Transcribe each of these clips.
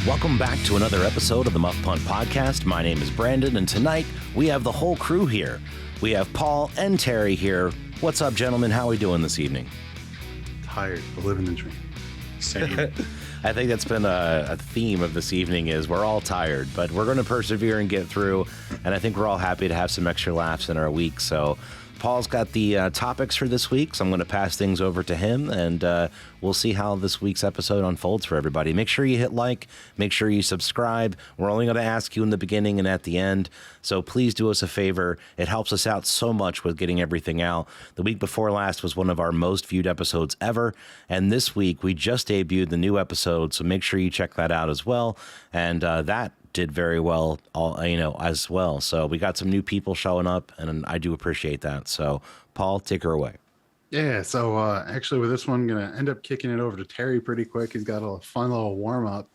Welcome back to another episode of the Muffed Punt podcast. My name is Brandon, and tonight we have the whole crew here. We have Paul and Terry here. What's up, gentlemen? How are we doing this evening? Tired, but living the dream. Same. I think that's been a theme of this evening is we're all tired, but we're going to persevere and get through, and I think we're all happy to have some extra laughs in our week. So Paul's got the topics for this week, so I'm going to pass things over to him, and we'll see how this week's episode unfolds for everybody. Make sure you hit like, make sure you subscribe. We're only going to ask you in the beginning and at the end, so please do us a favor. It helps us out so much with getting everything out. The week before last was one of our most viewed episodes ever, and this week we just debuted the new episode, so make sure you check that out as well, and that did very well, as well. So we got some new people showing up, and I do appreciate that. So, Paul, take her away. Yeah, so actually with this one, I'm going to end up kicking it over to Terry pretty quick. He's got a fun little warm-up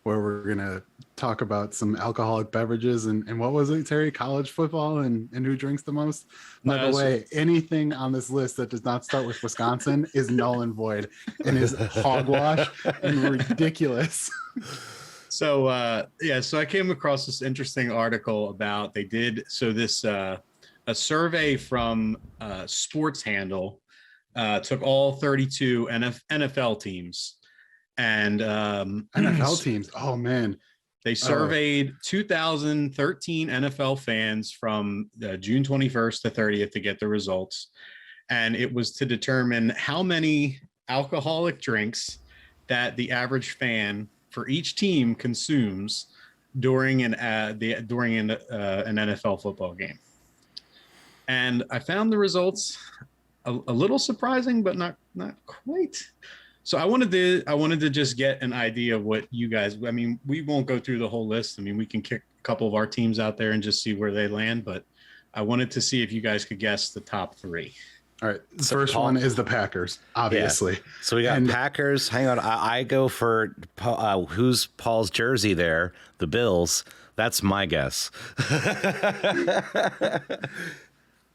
where we're going to talk about some alcoholic beverages and what was it, Terry? College football and who drinks the most? By the way, anything on this list that does not start with Wisconsin is null and void and is hogwash and ridiculous. So I came across this interesting article about a survey from Sports Handle took all 32 NFL teams and NFL teams. Oh man, they surveyed 2013 NFL fans from June 21st to 30th to get the results, and it was to determine how many alcoholic drinks that the average fan for each team consumes during an NFL football game. And I found the results a little surprising, but not quite. So I wanted to just get an idea of what you guys, I mean, we won't go through the whole list. I mean, we can kick a couple of our teams out there and just see where they land, but I wanted to see if you guys could guess the top three. All right. The first one is the Packers, obviously. Yeah. So we got Packers. Hang on. I go for who's Paul's jersey there? The Bills. That's my guess.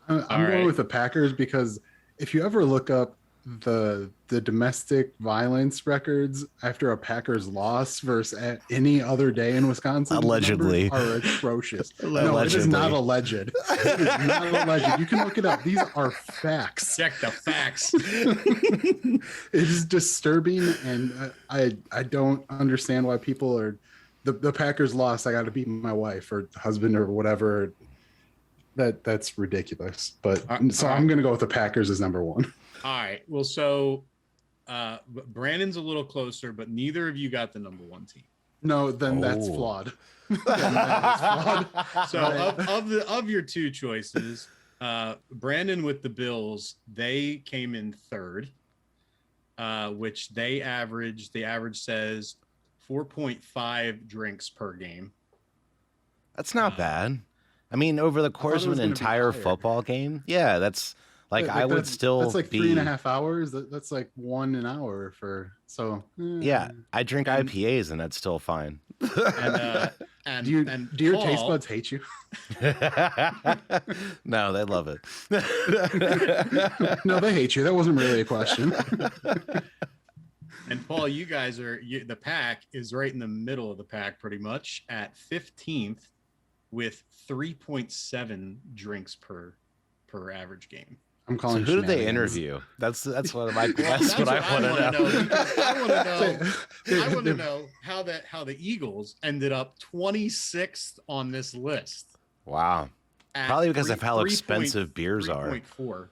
I'm going with the Packers because if you ever look up the domestic violence records after a Packers loss versus any other day in Wisconsin, allegedly are atrocious. No, it is not alleged. It is not alleged. You can look it up. These are facts. Check the facts. It is disturbing, and I don't understand why people are the Packers lost. I got to beat my wife or husband or whatever. That's ridiculous. But so I'm going to go with the Packers as number one. All right. Well, so Brandon's a little closer, but neither of you got the number one team. No, then that's flawed. That is flawed. So of your two choices, Brandon with the Bills, they came in third, which the average says 4.5 drinks per game. That's not bad. I mean, over the course of an entire football game, yeah, that's. Like I would still that's like 3.5 hours. That's like 1 hour for Yeah, I drink IPAs and that's still fine. And do your taste buds hate you? No, they love it. No, they hate you. That wasn't really a question. And Paul, you guys the pack is right in the middle of the pack, pretty much at 15th with 3.7 drinks per average game. I'm calling. So who did they interview? That's what I want to know. I want to know how the Eagles ended up 26th on this list. Wow. Probably because of how expensive beers are. 3.4.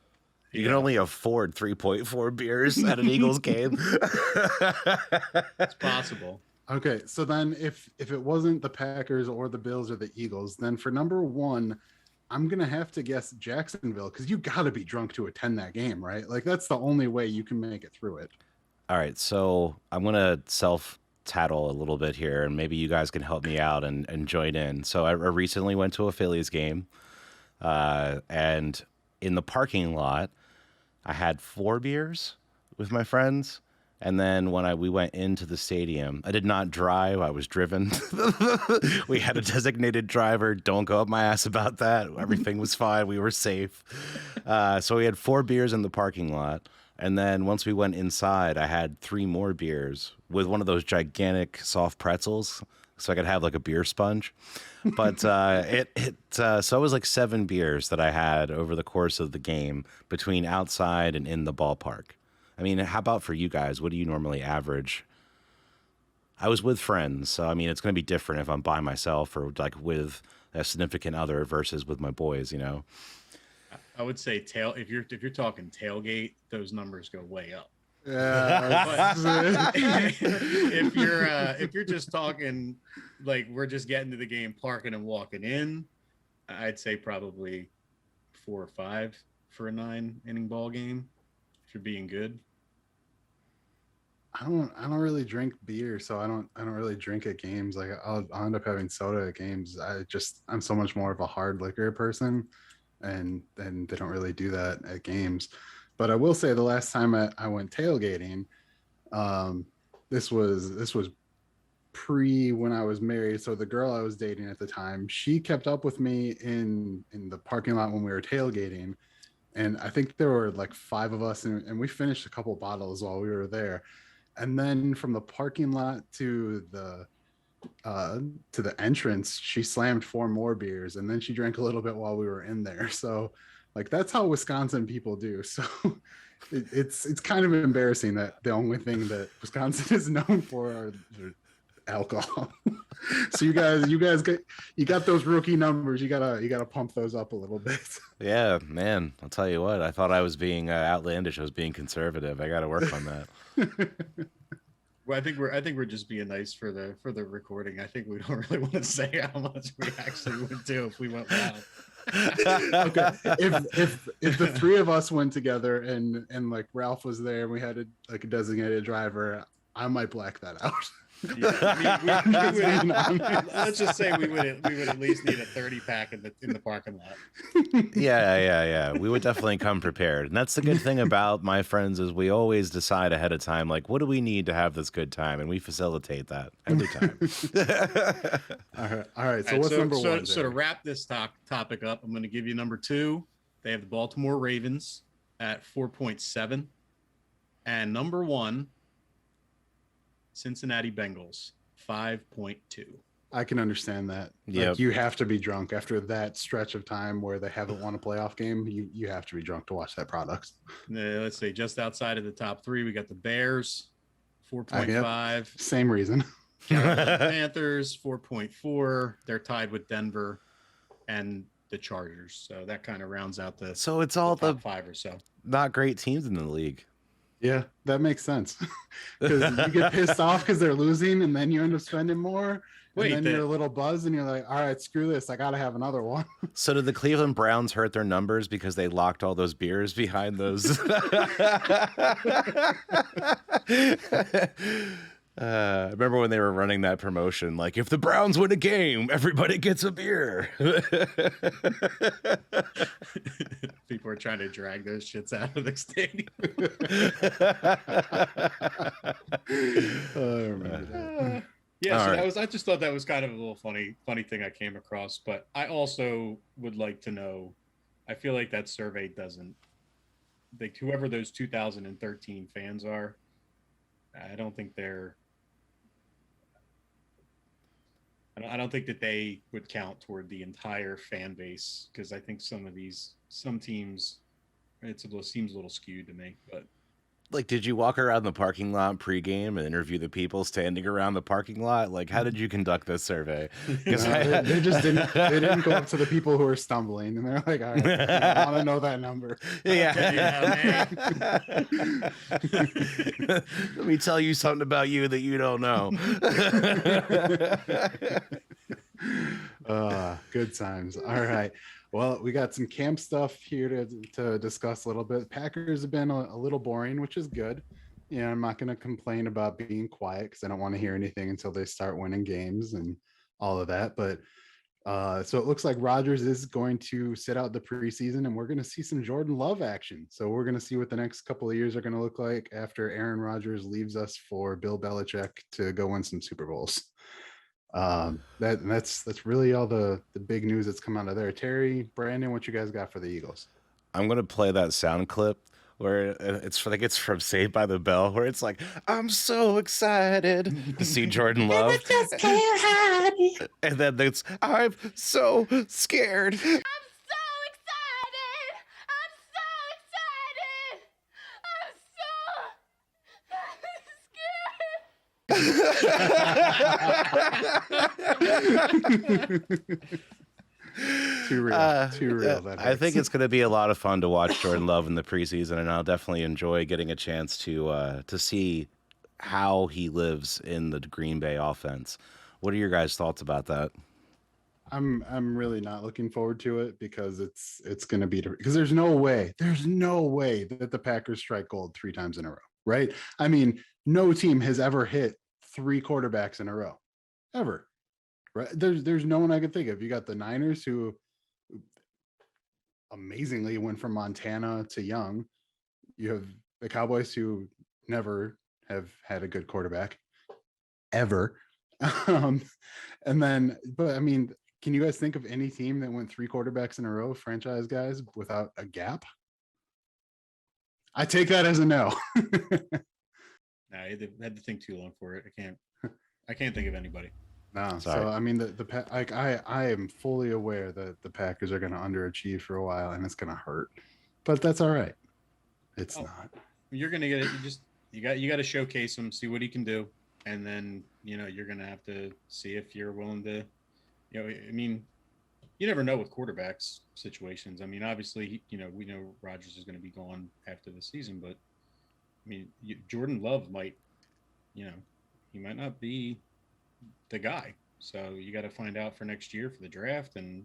You can only afford 3.4 beers at an Eagles game. It's possible. Okay, so then if it wasn't the Packers or the Bills or the Eagles, then for number one, I'm going to have to guess Jacksonville because you got to be drunk to attend that game, right? Like, that's the only way you can make it through it. All right, so I'm going to self-tattle a little bit here, and maybe you guys can help me out and join in. So I recently went to a Phillies game, and in the parking lot, I had 4 beers with my friends. And then when we went into the stadium, I did not drive. I was driven. We had a designated driver. Don't go up my ass about that. Everything was fine. We were safe. So we had 4 beers in the parking lot. And then once we went inside, I had 3 more beers with one of those gigantic soft pretzels, so I could have like a beer sponge. But so it was like 7 beers that I had over the course of the game between outside and in the ballpark. I mean, how about for you guys? What do you normally average? I was with friends, so I mean, it's going to be different if I'm by myself or like with a significant other versus with my boys, you know. I would say if you're talking tailgate, those numbers go way up. Yeah. If you're just talking like we're just getting to the game, parking and walking in, I'd say probably 4 or 5 for a 9-inning ball game. If you're being good. I don't really drink beer, so I don't really drink at games. Like I'll end up having soda at games. I'm so much more of a hard liquor person, and they don't really do that at games. But I will say the last time I went tailgating, this was pre when I was married. So the girl I was dating at the time, she kept up with me in the parking lot when we were tailgating. And I think there were like 5 of us, and we finished a couple bottles while we were there. And then from the parking lot to the entrance, she slammed 4 more beers, and then she drank a little bit while we were in there. So like that's how Wisconsin people do. So it's kind of embarrassing that the only thing that Wisconsin is known for are alcohol. So you got those rookie numbers. You gotta pump those up a little bit. Yeah, man. I'll tell you what. I thought I was being outlandish. I was being conservative. I got to work on that. Well, I think we're just being nice for the recording. I think we don't really want to say how much we actually would do if we went wild. Okay. If the 3 of us went together and like Ralph was there and we had a designated driver, I might black that out. Yeah, let's just say we would at least need a 30-pack in the parking lot. Yeah. We would definitely come prepared. And that's the good thing about my friends is we always decide ahead of time, like, what do we need to have this good time? And we facilitate that every time. All right. So what's number 1? So to wrap this topic up, I'm going to give you number 2. They have the Baltimore Ravens at 4.7. And number 1, Cincinnati Bengals, 5.2. I can understand that. Yeah, like, you have to be drunk after that stretch of time where they haven't won a playoff game. You have to be drunk to watch that product. Let's say just outside of the top 3, we got the Bears, 4.5. Same reason. Panthers, 4.4. They're tied with Denver and the Chargers. So that kind of rounds out the. So it's all the top 5 or so. Not great teams in the league. Yeah, that makes sense. Because you get pissed off because they're losing, and then you end up spending more. And then you're a little buzzed, and you're like, all right, screw this. I got to have another one. So did the Cleveland Browns hurt their numbers because they locked all those beers behind those? I remember when they were running that promotion, like, if the Browns win a game, everybody gets a beer. People are trying to drag those shits out of the stadium. I remember that. Yeah, so right. I just thought that was kind of a little funny thing I came across. But I also would like to know, I feel like that survey doesn't, like, whoever those 2013 fans are, I don't think I don't think that they would count toward the entire fan base, because I think some teams, seems a little skewed to me. But like, did you walk around the parking lot pregame and interview the people standing around the parking lot? Like, how did you conduct this survey? They just didn't. They didn't go up to the people who were stumbling, and they're like, "All right, I want to know that number." Yeah. Let me tell you something about you that you don't know. Good times. All right. Well, we got some camp stuff here to discuss a little bit. Packers have been a little boring, which is good. Yeah, I'm not going to complain about being quiet because I don't want to hear anything until they start winning games and all of that. But so it looks like Rodgers is going to sit out the preseason, and we're going to see some Jordan Love action. So we're going to see what the next couple of years are going to look like after Aaron Rodgers leaves us for Bill Belichick to go win some Super Bowls. That's really all the big news that's come out of there. Terry, Brandon, what you guys got for the Eagles? I'm going to play that sound clip where it's from Saved by the Bell, where it's like, I'm so excited to see Jordan Love. And I just can't hide it. And then it's, I'm so scared. I'm so excited! I'm so excited! I'm so scared! Too real. That I think it's going to be a lot of fun to watch Jordan Love in the preseason, and I'll definitely enjoy getting a chance to see how he lives in the Green Bay offense. What are your guys' thoughts about that? I'm really not looking forward to it because it's going to be because there's no way that the Packers strike gold 3 times in a row, right? I mean, no team has ever hit 3 quarterbacks in a row, ever. Right? There's no one I could think of. You got the Niners who amazingly went from Montana to Young. You have the Cowboys who never have had a good quarterback ever. And then, but I mean, can you guys think of any team that went 3 quarterbacks in a row, franchise guys, without a gap? I take that as a no. No, I had to think too long for it. I can't think of anybody. No, Sorry. so I mean I am fully aware that the Packers are going to underachieve for a while, and it's going to hurt, but that's all right. It's not. You're gonna get it. You got to showcase him, see what he can do, and then you're gonna have to see if you're willing to. I mean, you never know with quarterbacks situations. I mean, obviously, we know Rodgers is going to be gone after the season, but I mean, Jordan Love might, he might not be the guy. So you got to find out for next year for the draft and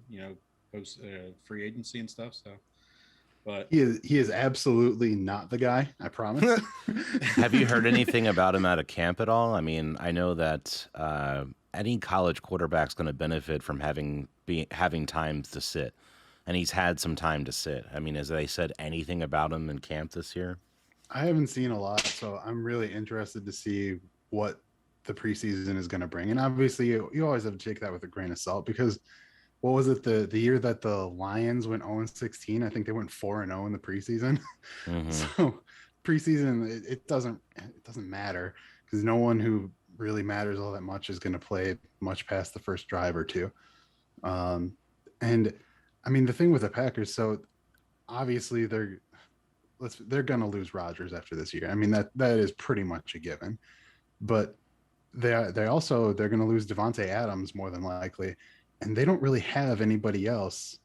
post free agency and stuff. So, but He is absolutely not the guy. I promise. Have you heard anything about him out of camp at all? I mean, I know that any college quarterback's going to benefit from having time to sit, and he's had some time to sit. I mean, has they said anything about him in camp this year? I haven't seen a lot, so I'm really interested to see what the preseason is going to bring. And obviously, you always have to take that with a grain of salt because what was it the year that the Lions went 0-16? I think they went 4-0 in the preseason. Mm-hmm. So preseason, it doesn't matter because no one who really matters all that much is going to play much past the first drive or two. And I mean, the thing with the Packers, so obviously they're going to lose Rodgers after this year. I mean, that is pretty much a given, but they're going to lose Devontae Adams more than likely. And they don't really have anybody else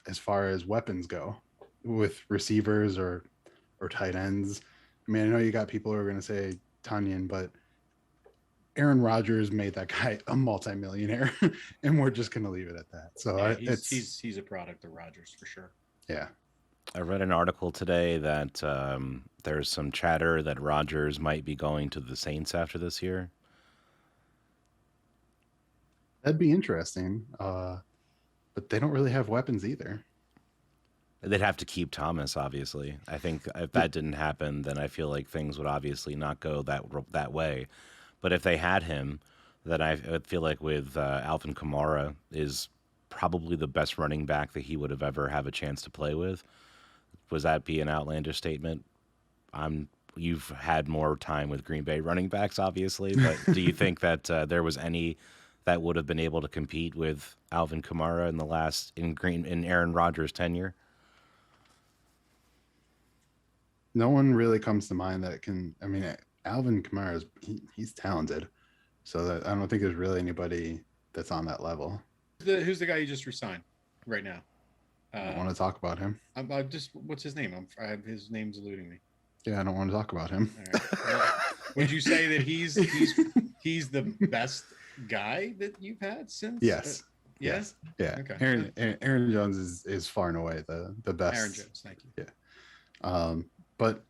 as far as weapons go with receivers or tight ends. I mean, I know you got people who are going to say Tunyon, but Aaron Rodgers made that guy a multimillionaire, and we're just going to leave it at that. So yeah, he's a product of Rodgers for sure. Yeah. I read an article today that there's some chatter that Rodgers might be going to the Saints after this year. That'd be interesting, but they don't really have weapons either. They'd have to keep Thomas, obviously. I think if that didn't happen, then I feel like things would obviously not go that way. But if they had him, then I feel like with Alvin Kamara is probably the best running back that he would have ever have a chance to play with. Was that be an outlandish statement? You've had more time with Green Bay running backs, obviously, but do you think that there was any that would have been able to compete with Alvin Kamara in Aaron Rodgers' tenure? No one really comes to mind that can. I mean, Alvin Kamara he's talented, so that I don't think there's really anybody that's on that level. Who's the guy you just resigned right now? I don't want to talk about him. What's his name? His name's eluding me. Yeah, I don't want to talk about him. All right. Would you say that he's the best guy that you've had since? Yes. Yes. Yeah. Okay. Aaron Jones is far and away the best. Aaron Jones, thank you. Yeah. But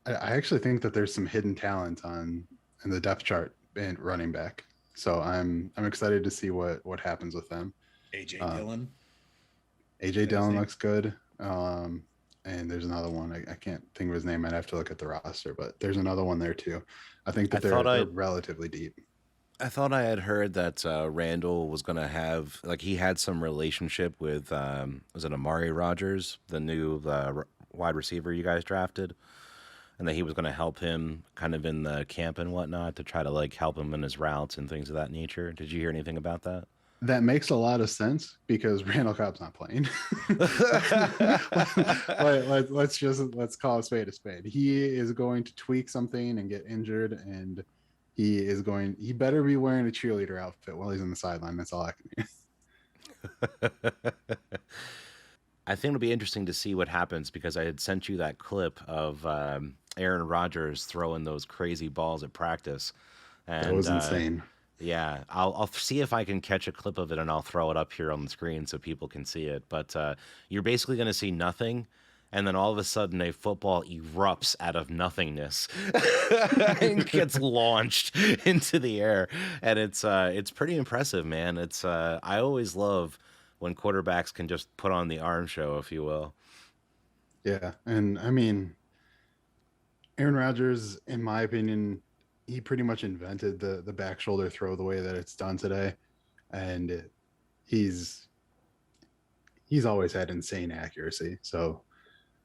I actually think that there's some hidden talent in the depth chart and running back. So I'm excited to see what happens with them. AJ Dillon. AJ Dillon looks good. And there's another one. I can't think of his name. I'd have to look at the roster, but there's another one there too. I think that they're relatively deep. I thought I had heard that Randall was going to have, he had some relationship with, was it Amari Rodgers, the new wide receiver you guys drafted, and that he was going to help him kind of in the camp and whatnot to try to like help him in his routes and things of that nature. Did you hear anything about that? That makes a lot of sense because Randall Cobb's not playing. Let's call a spade a spade. He is going to tweak something and get injured, and he better be wearing a cheerleader outfit while he's on the sideline. That's all I can hear. I think it'll be interesting to see what happens because I had sent you that clip of Aaron Rodgers throwing those crazy balls at practice. And, That was insane. Yeah, I'll see if I can catch a clip of it and I'll throw it up here on the screen so people can see it. But you're basically going to see nothing, and then all of a sudden a football erupts out of nothingness and gets launched into the air, and it's pretty impressive, man. I always love when quarterbacks can just put on the arm show, if you will. Yeah, and I mean, Aaron Rodgers, in my opinion, he pretty much invented the back shoulder throw the way that it's done today, and he's always had insane accuracy. So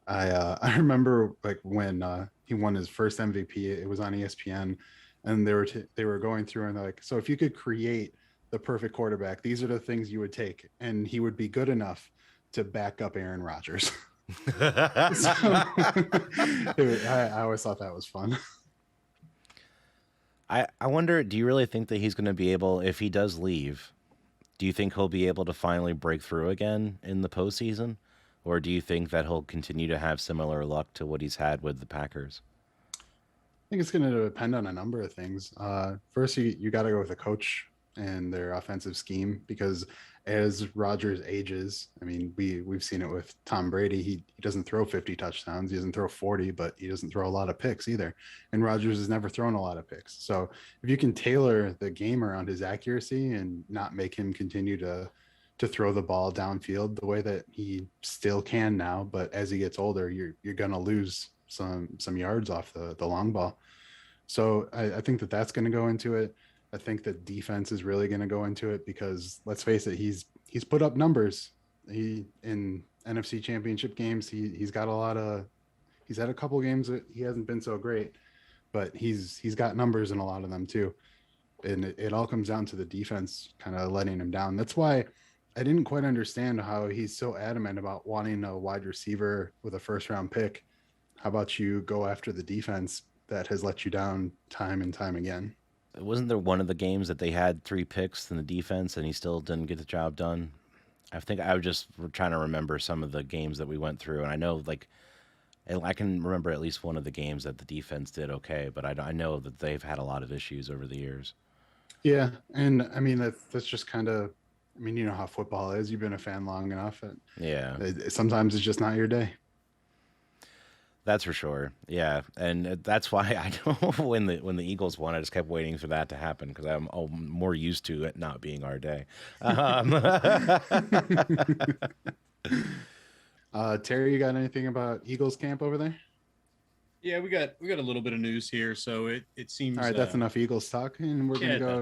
I remember like when he won his first MVP, it was on ESPN, and they were going through and they're like, so if you could create the perfect quarterback, these are the things you would take, and he would be good enough to back up Aaron Rodgers. So, I always thought that was fun. I wonder, do you really think that he's going to be able, if he does leave, do you think he'll be able to finally break through again in the postseason? Or do you think that he'll continue to have similar luck to what he's had with the Packers? I think it's going to depend on a number of things. First, you got to go with the coach and their offensive scheme, because as Rodgers ages, I mean, we've seen it with Tom Brady. He doesn't throw 50 touchdowns. He doesn't throw 40, but he doesn't throw a lot of picks either. And Rodgers has never thrown a lot of picks. So if you can tailor the game around his accuracy and not make him continue to throw the ball downfield the way that he still can now, but as he gets older, you're going to lose some yards off the long ball. So I think that's going to go into it. I think the defense is really going to go into it because let's face it, he's put up numbers. He in NFC Championship games, he's had a couple games that he hasn't been so great, but he's got numbers in a lot of them too. And it all comes down to the defense kind of letting him down. That's why I didn't quite understand how he's so adamant about wanting a wide receiver with a first round pick. How about you go after the defense that has let you down time and time again? Wasn't there one of the games that they had 3 picks in the defense and he still didn't get the job done? I think I was just trying to remember some of the games that we went through, and I know like I can remember at least one of the games that the defense did okay, but I know that they've had a lot of issues over the years. Yeah, and I mean that's just kind of, I mean, you know how football is. You've been a fan long enough, and Yeah, sometimes it's just not your day. that's for sure. Yeah, and that's why I don't when the Eagles won, I just kept waiting for that to happen because I'm more used to it not being our day. Terry, you got anything about Eagles camp over there? Yeah, we got a little bit of news here, so it seems. All right, that's enough Eagles talk, and we're gonna go.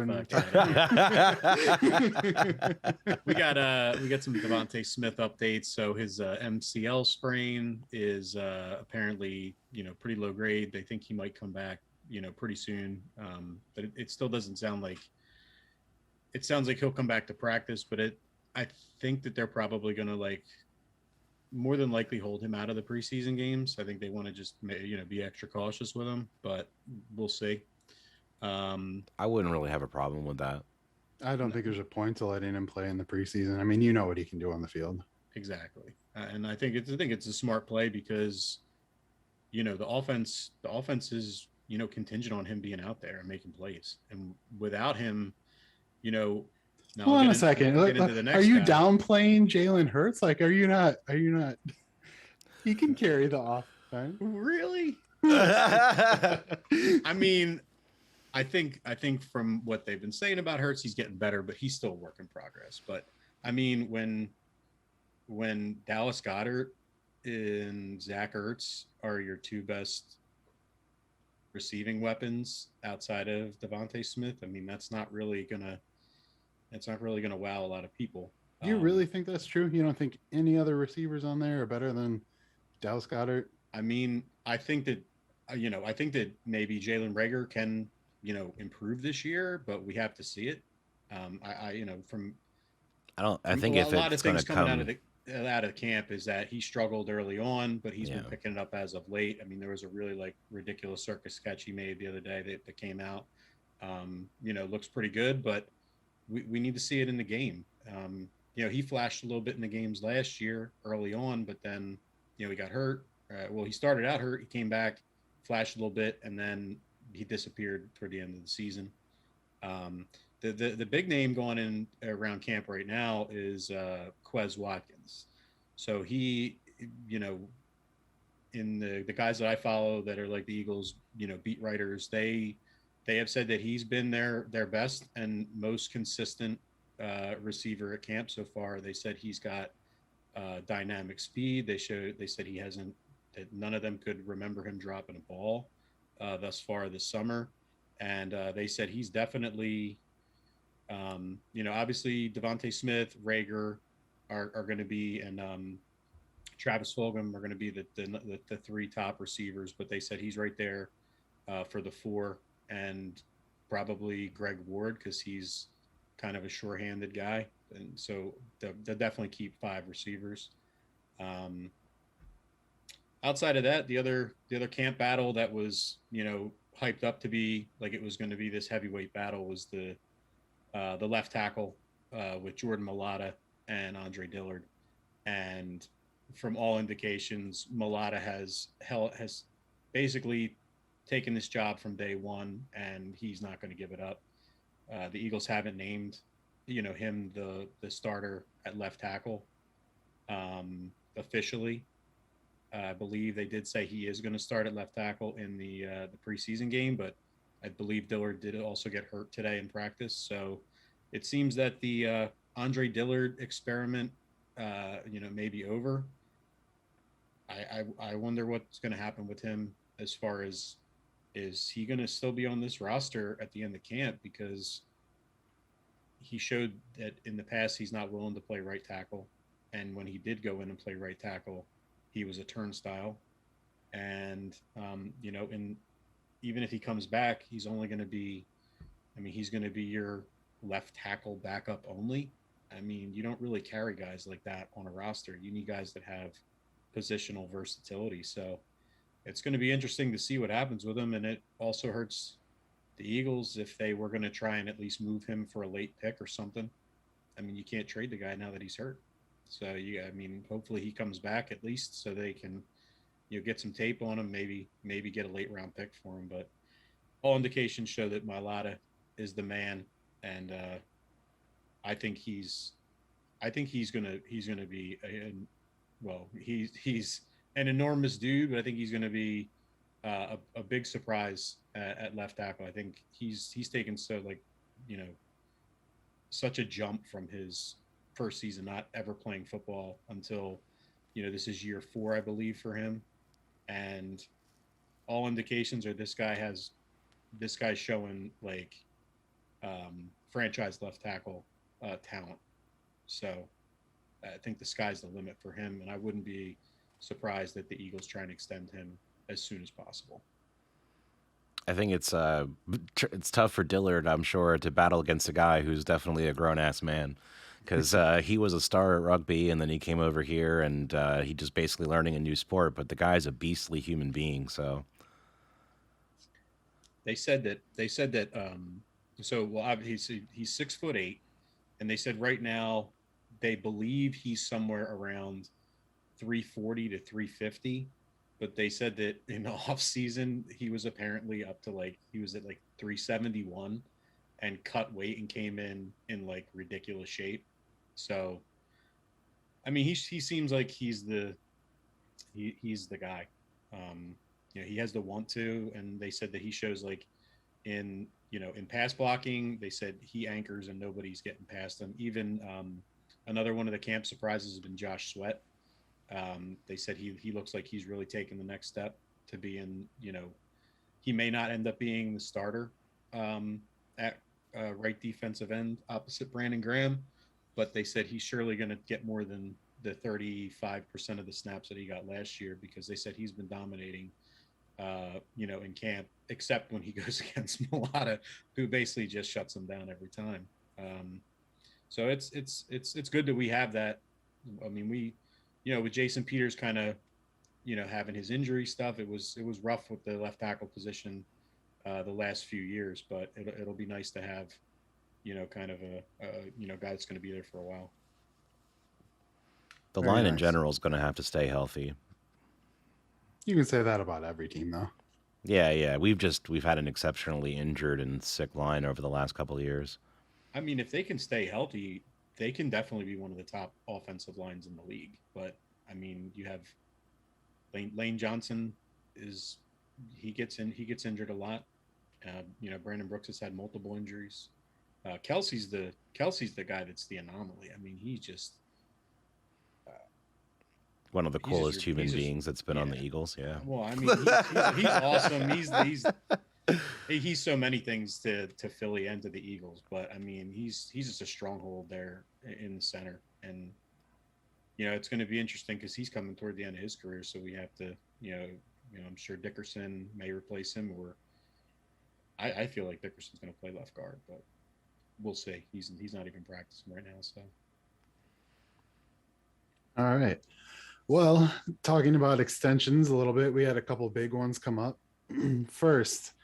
We got some Devontae Smith updates. So his MCL sprain is apparently pretty low grade. They think he might come back pretty soon, but it still doesn't sound like. It sounds like he'll come back to practice, but I think that they're probably gonna more than likely hold him out of the preseason games. I think they want to just be extra cautious with him, but we'll see. I wouldn't really have a problem with that. I don't think there's a point to letting him play in the preseason. I mean, you know what he can do on the field. Exactly, and I think it's a smart play because the offense is contingent on him being out there and making plays, and without him, Now Hold on a second. Are you guy. downplaying Jalen Hurts? Like, are you not? He can carry the offense. Really? I mean, I think from what they've been saying about Hurts, he's getting better, but he's still a work in progress. But I mean, when Dallas Goedert and Zach Ertz are your 2 best receiving weapons outside of Devontae Smith, I mean, that's not really gonna wow a lot of people. Do you really think that's true? You don't think any other receivers on there are better than Dallas Goddard. I mean, I think that maybe Jalen Rager can, improve this year, but we have to see it. From I don't. I from a think lot, if a lot of it's going to things coming come, out of camp is that he struggled early on, but he's been yeah. picking it up as of late. I mean, there was a really like ridiculous circus sketch he made the other day that came out. Looks pretty good, but we need to see it in the game. He flashed a little bit in the games last year early on, but then he got hurt. Well, he started out hurt, he came back, flashed a little bit, and then he disappeared toward the end of the season. Um, the big name going in around camp right now is Quez Watkins. So he, you know, in the guys that I follow that are like the Eagles, beat writers, they have said that he's been their best and most consistent receiver at camp so far. They said he's got dynamic speed. They said he hasn't that none of them could remember him dropping a ball thus far this summer, and they said he's definitely obviously Devontae Smith, Rager are going to be, and Travis Fulgham are going to be the three top receivers, but they said he's right there for the four, and probably Greg Ward because he's kind of a sure-handed guy, and so they'll definitely keep five receivers. Um, Outside of that, the other camp battle that was hyped up to be like it was going to be this heavyweight battle was the left tackle with Jordan Mailata and Andre Dillard, and from all indications, Mailata has basically taken this job from day one, and he's not going to give it up. The Eagles haven't named him the starter at left tackle officially. I believe they did say he is going to start at left tackle in the preseason game, but I believe Dillard did also get hurt today in practice. So it seems that the Andre Dillard experiment, may be over. I wonder what's going to happen with him as far as is he going to still be on this roster at the end of camp, because he showed that in the past he's not willing to play right tackle, and when he did go in and play right tackle, he was a turnstile. And and even if he comes back, he's only going to be, I mean, he's going to be your left tackle backup only. I mean, you don't really carry guys like that on a roster. You need guys that have positional versatility. So it's going to be interesting to see what happens with him. And it also hurts the Eagles if they were going to try and at least move him for a late pick or something. I mean, you can't trade the guy now that he's hurt. So I mean, hopefully he comes back at least so they can, get some tape on him, maybe get a late round pick for him. But all indications show that Mailata is the man, and I think he's gonna be he's an enormous dude, but I think he's gonna be a big surprise at left tackle. I think he's taken such a jump from his first season, not ever playing football until this is year 4, I believe, for him, and all indications are this guy's showing like franchise left tackle talent. So I think the sky's the limit for him, and I wouldn't be surprised that the Eagles try and extend him as soon as possible. I think it's tough for Dillard, I'm sure, to battle against a guy who's definitely a grown ass man, because he was a star at rugby and then he came over here and he just basically learning a new sport. But the guy's a beastly human being. So They said that so well obviously he's 6'8", and they said right now they believe he's somewhere around 340 to 350, but they said that in the off season he was apparently up to he was at 371 and cut weight and came in like ridiculous shape. So I mean he seems like he's the guy. He has the want to, and they said that he shows in pass blocking. They said he anchors and nobody's getting past him. Even another one of the camp surprises has been Josh Sweat. They said he looks like he's really taken the next step to be in. He may not end up being the starter at right defensive end opposite Brandon Graham, but they said he's surely going to get more than the 35% of the snaps that he got last year, because they said he's been dominating, in camp, except when he goes against Mulata, who basically just shuts him down every time. So it's good that we have that. I mean, with Jason Peters kind of, having his injury stuff, it was rough with the left tackle position the last few years, but it'll be nice to have, kind of a guy that's going to be there for a while. The Very line in nice. general is going to have to stay healthy. You can say that about every team, though. Yeah. We've had an exceptionally injured and sick line over the last couple of years. I mean, if they can stay healthy, they can definitely be one of the top offensive lines in the league. But I mean, you have Lane Johnson he gets injured a lot. Brandon Brooks has had multiple injuries. Kelsey's the guy that's the anomaly. I mean, he's just One of the He's just coolest your- human he's just- beings that's been on the yeah. Eagles. Yeah. well, I mean, he's awesome. He's so many things to Philly and to the Eagles, but I mean, he's just a stronghold there in the center, and it's going to be interesting because he's coming toward the end of his career, so we have to, I'm sure Dickerson may replace him, or I feel like Dickerson's going to play left guard, but we'll see. He's not even practicing right now, so. All right. Well, talking about extensions a little bit, we had a couple big ones come up. First,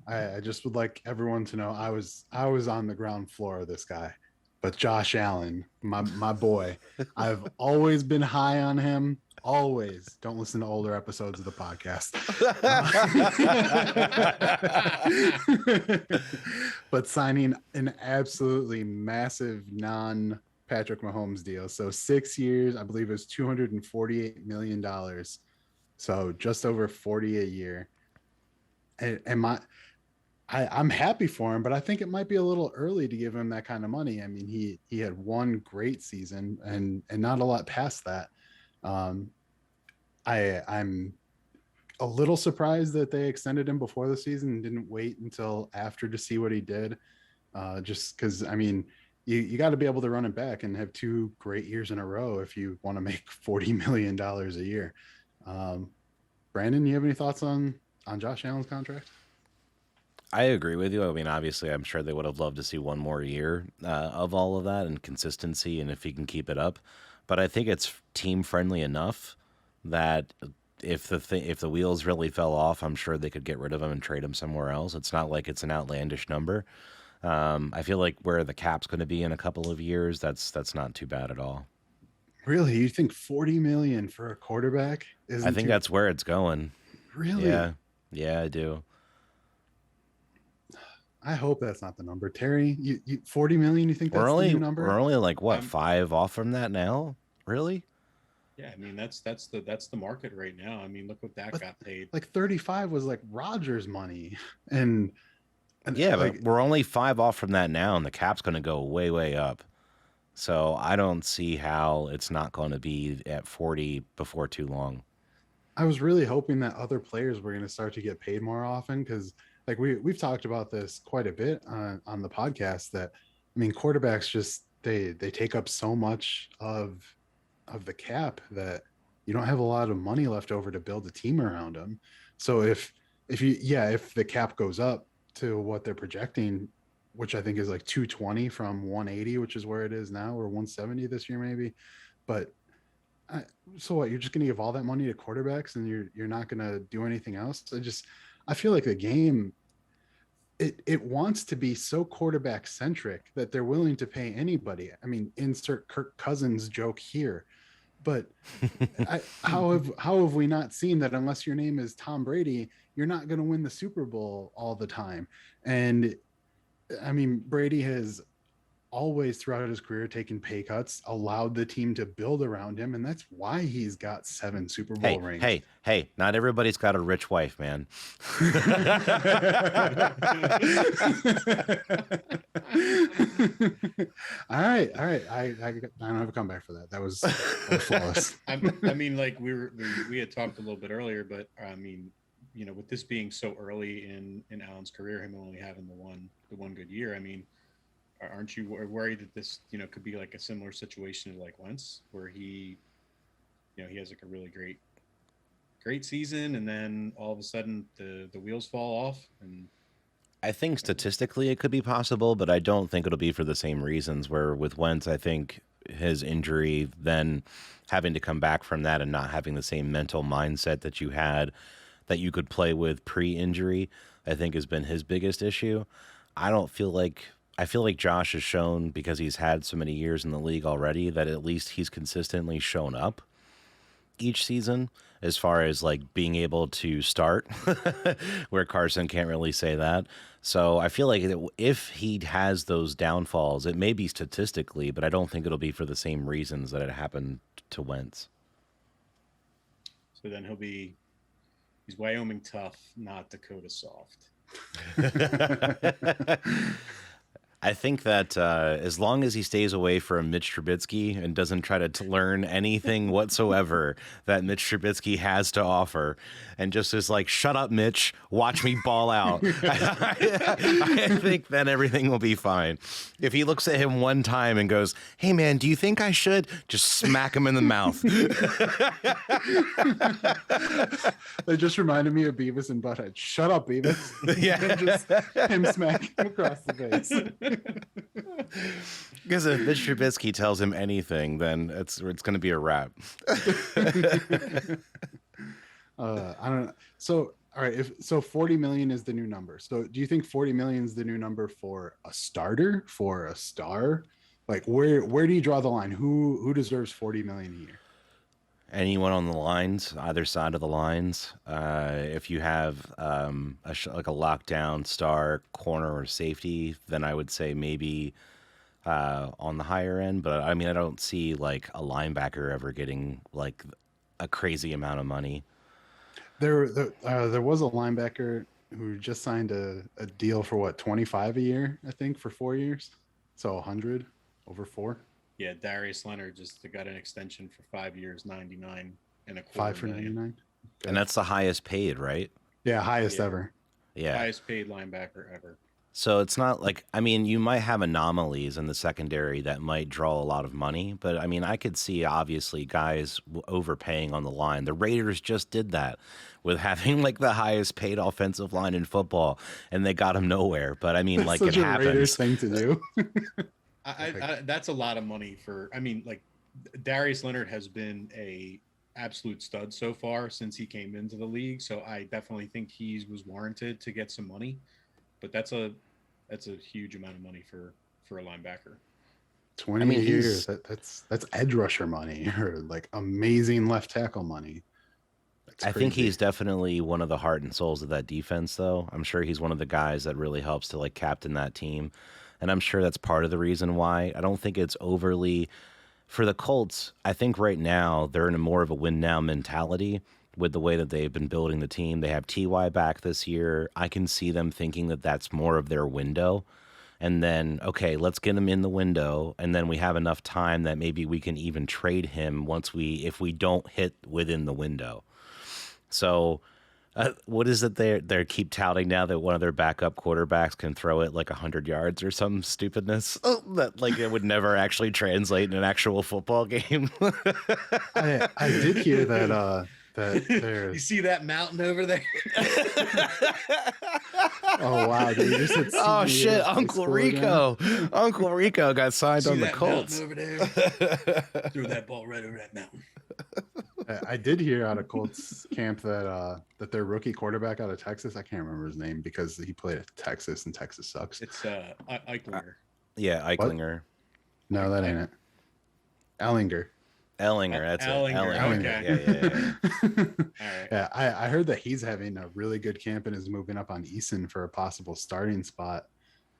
I just would like everyone to know I was on the ground floor of this guy, but Josh Allen, my boy, I've always been high on him. Always. Don't listen to older episodes of the podcast. But signing an absolutely massive Patrick Mahomes deal. So 6 years, I believe it was $248 million. So just over 40 a year. And I'm happy for him, but I think it might be a little early to give him that kind of money. I mean, he had one great season and not a lot past that. I'm a little surprised that they extended him before the season and didn't wait until after to see what he did. Just because, I mean, you got to be able to run it back and have 2 great years in a row if you want to make $40 million a year. Brandon, you have any thoughts on Josh Allen's contract? I agree with you. I mean, obviously, I'm sure they would have loved to see one more year of all of that and consistency, and if he can keep it up. But I think it's team friendly enough that if the wheels really fell off, I'm sure they could get rid of him and trade him somewhere else. It's not like it's an outlandish number. I feel like where the cap's going to be in a couple of years, that's not too bad at all. Really, you think $40 million for a quarterback? I think that's where it's going. Really. Yeah, I do. I hope that's not the number. Terry, you 40 million, you think that's the new number? We're only like what, 5 off from that now? Really? Yeah, I mean that's the market right now. I mean, look what Dak got paid. Like 35 was like Rodgers money. And yeah, like, but we're only 5 off from that now, and the cap's going to go way, way up. So I don't see how it's not going to be at 40 before too long. I was really hoping that other players were going to start to get paid more often, because like we've talked about this quite a bit on the podcast, that I mean, quarterbacks just they take up so much of the cap that you don't have a lot of money left over to build a team around them. So if the cap goes up to what they're projecting, which I think is like 220 from 180, which is where it is now, or 170 this year maybe, but so what, you're just going to give all that money to quarterbacks and you're not going to do anything else? I feel like the game, it wants to be so quarterback centric that they're willing to pay anybody. I mean, insert Kirk Cousins joke here, but how have we not seen that unless your name is Tom Brady, you're not going to win the Super Bowl all the time? And I mean, Brady has always throughout his career taken pay cuts, allowed the team to build around him, and that's why he's got 7 Super Bowl rings. Hey, not everybody's got a rich wife, man. All right. I don't have a comeback for that. That was flawless. I mean, like we had talked a little bit earlier, but I mean, with this being so early in Allen's career, him only having the one good year, I mean, Aren't you worried that this, could be like a similar situation to like Wentz, where he has like a really great season, and then all of a sudden the wheels fall off, and I think statistically it could be possible, but I don't think it'll be for the same reasons. Where with Wentz, I think his injury, then having to come back from that and not having the same mental mindset that you had that you could play with pre-injury, I think has been his biggest issue. I don't feel like I feel like Josh has shown, because he's had so many years in the league already, that at least he's consistently shown up each season as far as like being able to start, where Carson can't really say that. So I feel like if he has those downfalls, it may be statistically, but I don't think it'll be for the same reasons that it happened to Wentz. so then he's Wyoming tough, not Dakota soft. I think that as long as he stays away from Mitch Trubisky and doesn't try to learn anything whatsoever that Mitch Trubisky has to offer, and just is like, shut up, Mitch, watch me ball out, I think then everything will be fine. If he looks at him one time and goes, hey, man, do you think I should? Just smack him in the mouth. They just reminded me of Beavis and Butthead. Shut up, Beavis. Yeah. And just him smacking him across the face. Because if Mitch Trubisky tells him anything, then it's going to be a wrap. I don't know. So, all right, so 40 million is the new number. So, do you think 40 million is the new number for a starter, for a star? Like, where do you draw the line? Who deserves 40 million a year? Anyone on the lines, either side of the lines. If you have like a lockdown star corner or safety, then I would say maybe on the higher end. But I mean, I don't see like a linebacker ever getting like a crazy amount of money. There was a linebacker who just signed a deal for what, 25 a year, I think, for 4 years. So 100 over 4. Yeah, Darius Leonard just got an extension for 5 years, 99 and a quarter 5 for million. 99. And that's the highest paid, right? Yeah, highest Yeah. ever. Yeah. Highest paid linebacker ever. So it's not like, I mean, you might have anomalies in the secondary that might draw a lot of money, but I mean, I could see obviously guys overpaying on the line. The Raiders just did that with having like the highest paid offensive line in football, and they got him nowhere. But I mean, like, Such it a Raiders happens. thing to do. I that's a lot of money for. I mean, like Darius Leonard has been a absolute stud so far since he came into the league. So I definitely think he was warranted to get some money. But that's a huge amount of money for a linebacker. 20 I mean, years. That's edge rusher money, or like amazing left tackle money. That's I think crazy. he's definitely one of the heart and souls of that defense, though. I'm sure he's one of the guys that really helps to like captain that team. And I'm sure that's part of the reason why. I don't think it's overly for the Colts. I think right now they're in a more of a win now mentality with the way that they've been building the team. They have TY back this year. I can see them thinking that that's more of their window. And then, okay, let's get him in the window. And then we have enough time that maybe we can even trade him if we don't hit within the window. So what is it they keep touting now that one of their backup quarterbacks can throw it like 100 yards or some stupidness that like it would never actually translate in an actual football game? I did hear that You there's see that mountain over there? oh wow, dude, you just hit Oh CBA shit, high Uncle school again. Rico. Uncle Rico got signed See on the that Colts. mountain over there? Threw that ball right over that mountain. I did hear out of Colts camp that their rookie quarterback out of Texas, I can't remember his name because he played at Texas and Texas sucks. It's Eichler. Yeah, Eichlinger. No, that ain't it. Ellinger. Ellinger, that's Ellinger, it. Ellinger. okay. Yeah. All right. Yeah, I heard that he's having a really good camp and is moving up on Eason for a possible starting spot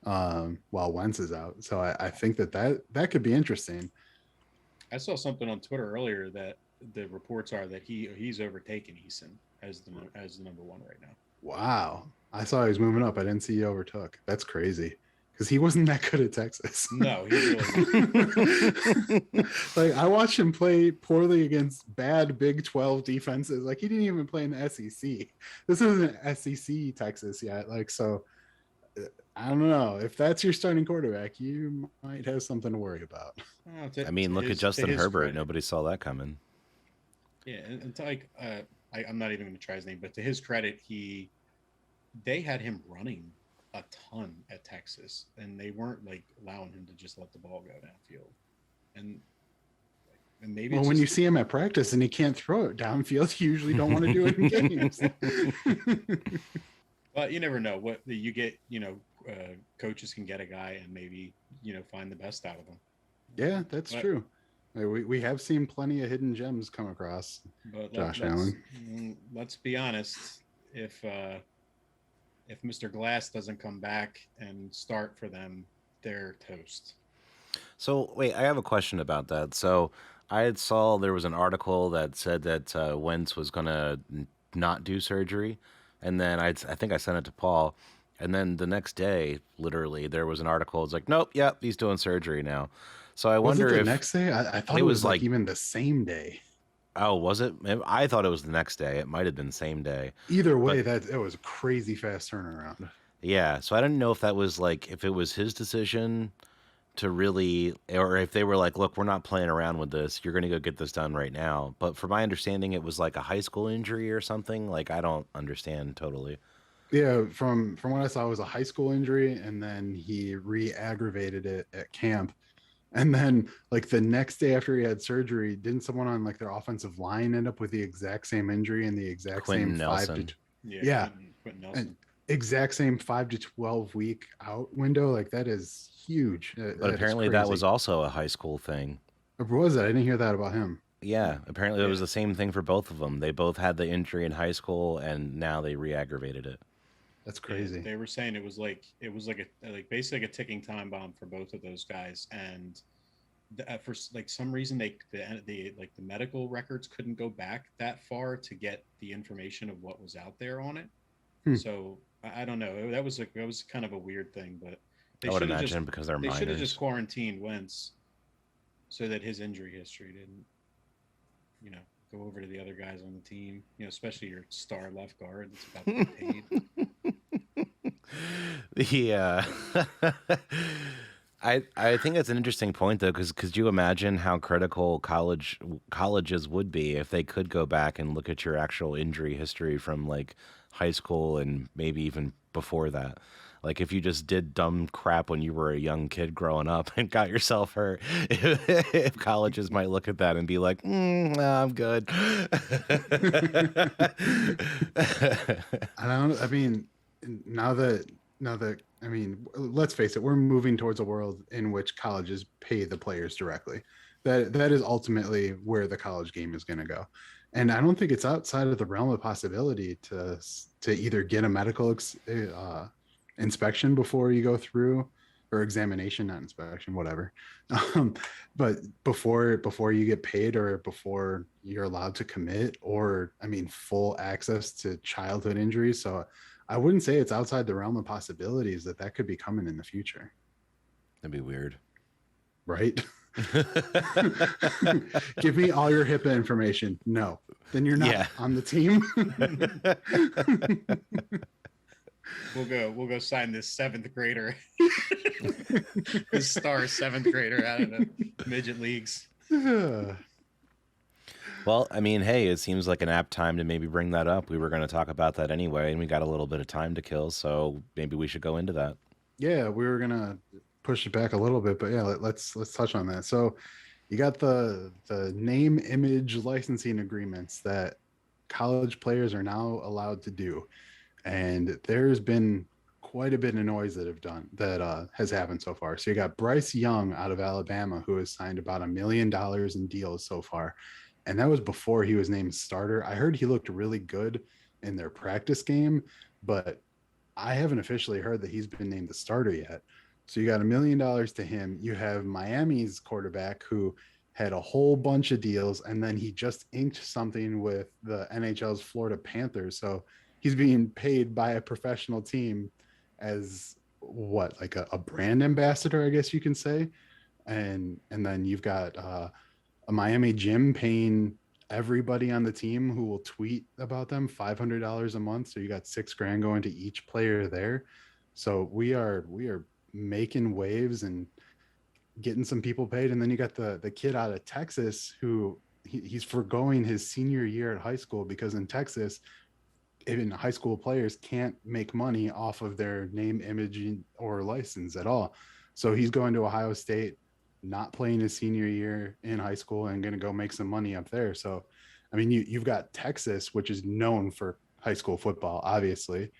while Wentz is out. So I think that could be interesting. I saw something on Twitter earlier that the reports are that he's overtaken Eason as the number one right now. Wow. I saw he was moving up. I didn't see he overtook. That's crazy. Because he wasn't that good at Texas. No, he really like I watched him play poorly against bad Big 12 defenses. Like he didn't even play in the SEC. This isn't SEC Texas yet. Like so, I don't know. If that's your starting quarterback, you might have something to worry about. I mean, look at Justin Herbert. Credit, Nobody saw that coming. yeah, and to like, I'm not even going to try his name, but to his credit, they had him running a ton at Texas, and they weren't like allowing him to just let the ball go downfield. And maybe Well, it's when just, you see him at practice and he can't throw it downfield, you usually don't want to do it in games. but you never know what you get. Coaches can get a guy and maybe find the best out of him. Yeah, that's true. We have seen plenty of hidden gems come across But Josh Allen. Let's be honest. If Mr. Glass doesn't come back and start for them, they're toast. So wait, I have a question about that. So I saw there was an article that said that Wentz was gonna not do surgery, and then I think I sent it to Paul, and then the next day, literally, there was an article. It's like, nope, yep, he's doing surgery now. So I Was wonder it the if next day? I thought it was like even the same day. Oh, was it? I thought it was the next day. It might have been the same day. Either way, it was a crazy fast turnaround. Yeah, so I didn't know if that was like if it was his decision to really, or if they were like, look, we're not playing around with this. You're going to go get this done right now. But from my understanding, it was like a high school injury or something. Like I don't understand totally. Yeah, from what I saw, it was a high school injury, and then he re-aggravated it at camp. And then, like the next day after he had surgery, didn't someone on like their offensive line end up with the exact same injury and the exact Quentin same Nelson. Yeah. Quentin Nelson. And exact same 5 to 12 week out window? Like that is huge. But apparently that was also a high school thing. Or was it? I didn't hear that about him. Yeah, apparently it was the same thing for both of them. They both had the injury in high school, and now they re-aggravated it. That's crazy. Yeah, they were saying it was like basically a ticking time bomb for both of those guys, and for like some reason the medical records couldn't go back that far to get the information of what was out there on it. So I don't know. That was kind of a weird thing, but I would imagine because they're minors. They should have just quarantined Wentz so that his injury history didn't, go over to the other guys on the team. Especially your star left guard that's about to get paid. Yeah. I think that's an interesting point though, because could you imagine how critical colleges would be if they could go back and look at your actual injury history from like high school and maybe even before that? Like if you just did dumb crap when you were a young kid growing up and got yourself hurt, if colleges might look at that and be like, nah, I'm good. I mean, now that I mean, let's face it, we're moving towards a world in which colleges pay the players directly. That is ultimately where the college game is going to go. And I don't think it's outside of the realm of possibility to either get a medical inspection before you go through, or examination, not inspection, whatever. But before you get paid, or before you're allowed to commit, or I mean, full access to childhood injuries. So I wouldn't say it's outside the realm of possibilities that could be coming in the future. That'd be weird. Right? Give me all your HIPAA information. No. Then you're not on the team. We'll go sign this 7th grader. This star 7th grader out of the midget leagues. Well, I mean, hey, it seems like an apt time to maybe bring that up. We were going to talk about that anyway, and we got a little bit of time to kill, so maybe we should go into that. Yeah, we were going to push it back a little bit, but yeah, let's touch on that. So you got the name, image, licensing agreements that college players are now allowed to do. And there's been quite a bit of noise that has happened so far. So you got Bryce Young out of Alabama, who has signed about $1 million in deals so far. And that was before he was named starter. I heard he looked really good in their practice game, but I haven't officially heard that he's been named the starter yet. So you got $1 million to him. You have Miami's quarterback who had a whole bunch of deals, and then he just inked something with the NHL's Florida Panthers. So he's being paid by a professional team as what, like a brand ambassador, I guess you can say. And then you've got a Miami gym paying everybody on the team who will tweet about them $500 a month. So you got $6,000 going to each player there. So we are making waves and getting some people paid. And then you got the kid out of Texas who he's foregoing his senior year at high school because in Texas, even high school players can't make money off of their name, image, or license at all. So he's going to Ohio State, not playing his senior year in high school and going to go make some money up there. So, I mean, you've got Texas, which is known for high school football, obviously.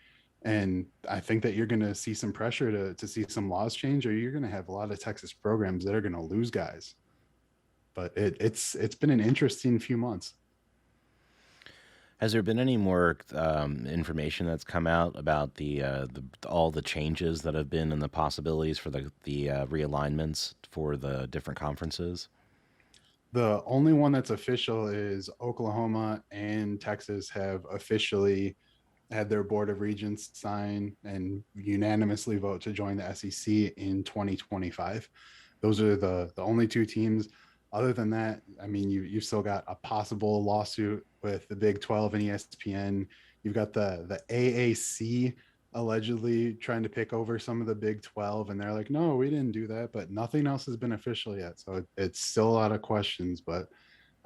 And I think that you're going to see some pressure to see some laws change, or you're going to have a lot of Texas programs that are going to lose guys. But it's been an interesting few months. Has there been any more information that's come out about the all the changes that have been and the possibilities for the realignments for the different conferences? The only one that's official is Oklahoma and Texas have officially had their board of regents sign and unanimously vote to join the SEC in 2025. Those are the only two teams. Other than that, I mean, you've still got a possible lawsuit with the Big 12 and ESPN. You've got the AAC allegedly trying to pick over some of the Big 12, and they're like, no, we didn't do that, but nothing else has been official yet. So it's still a lot of questions, but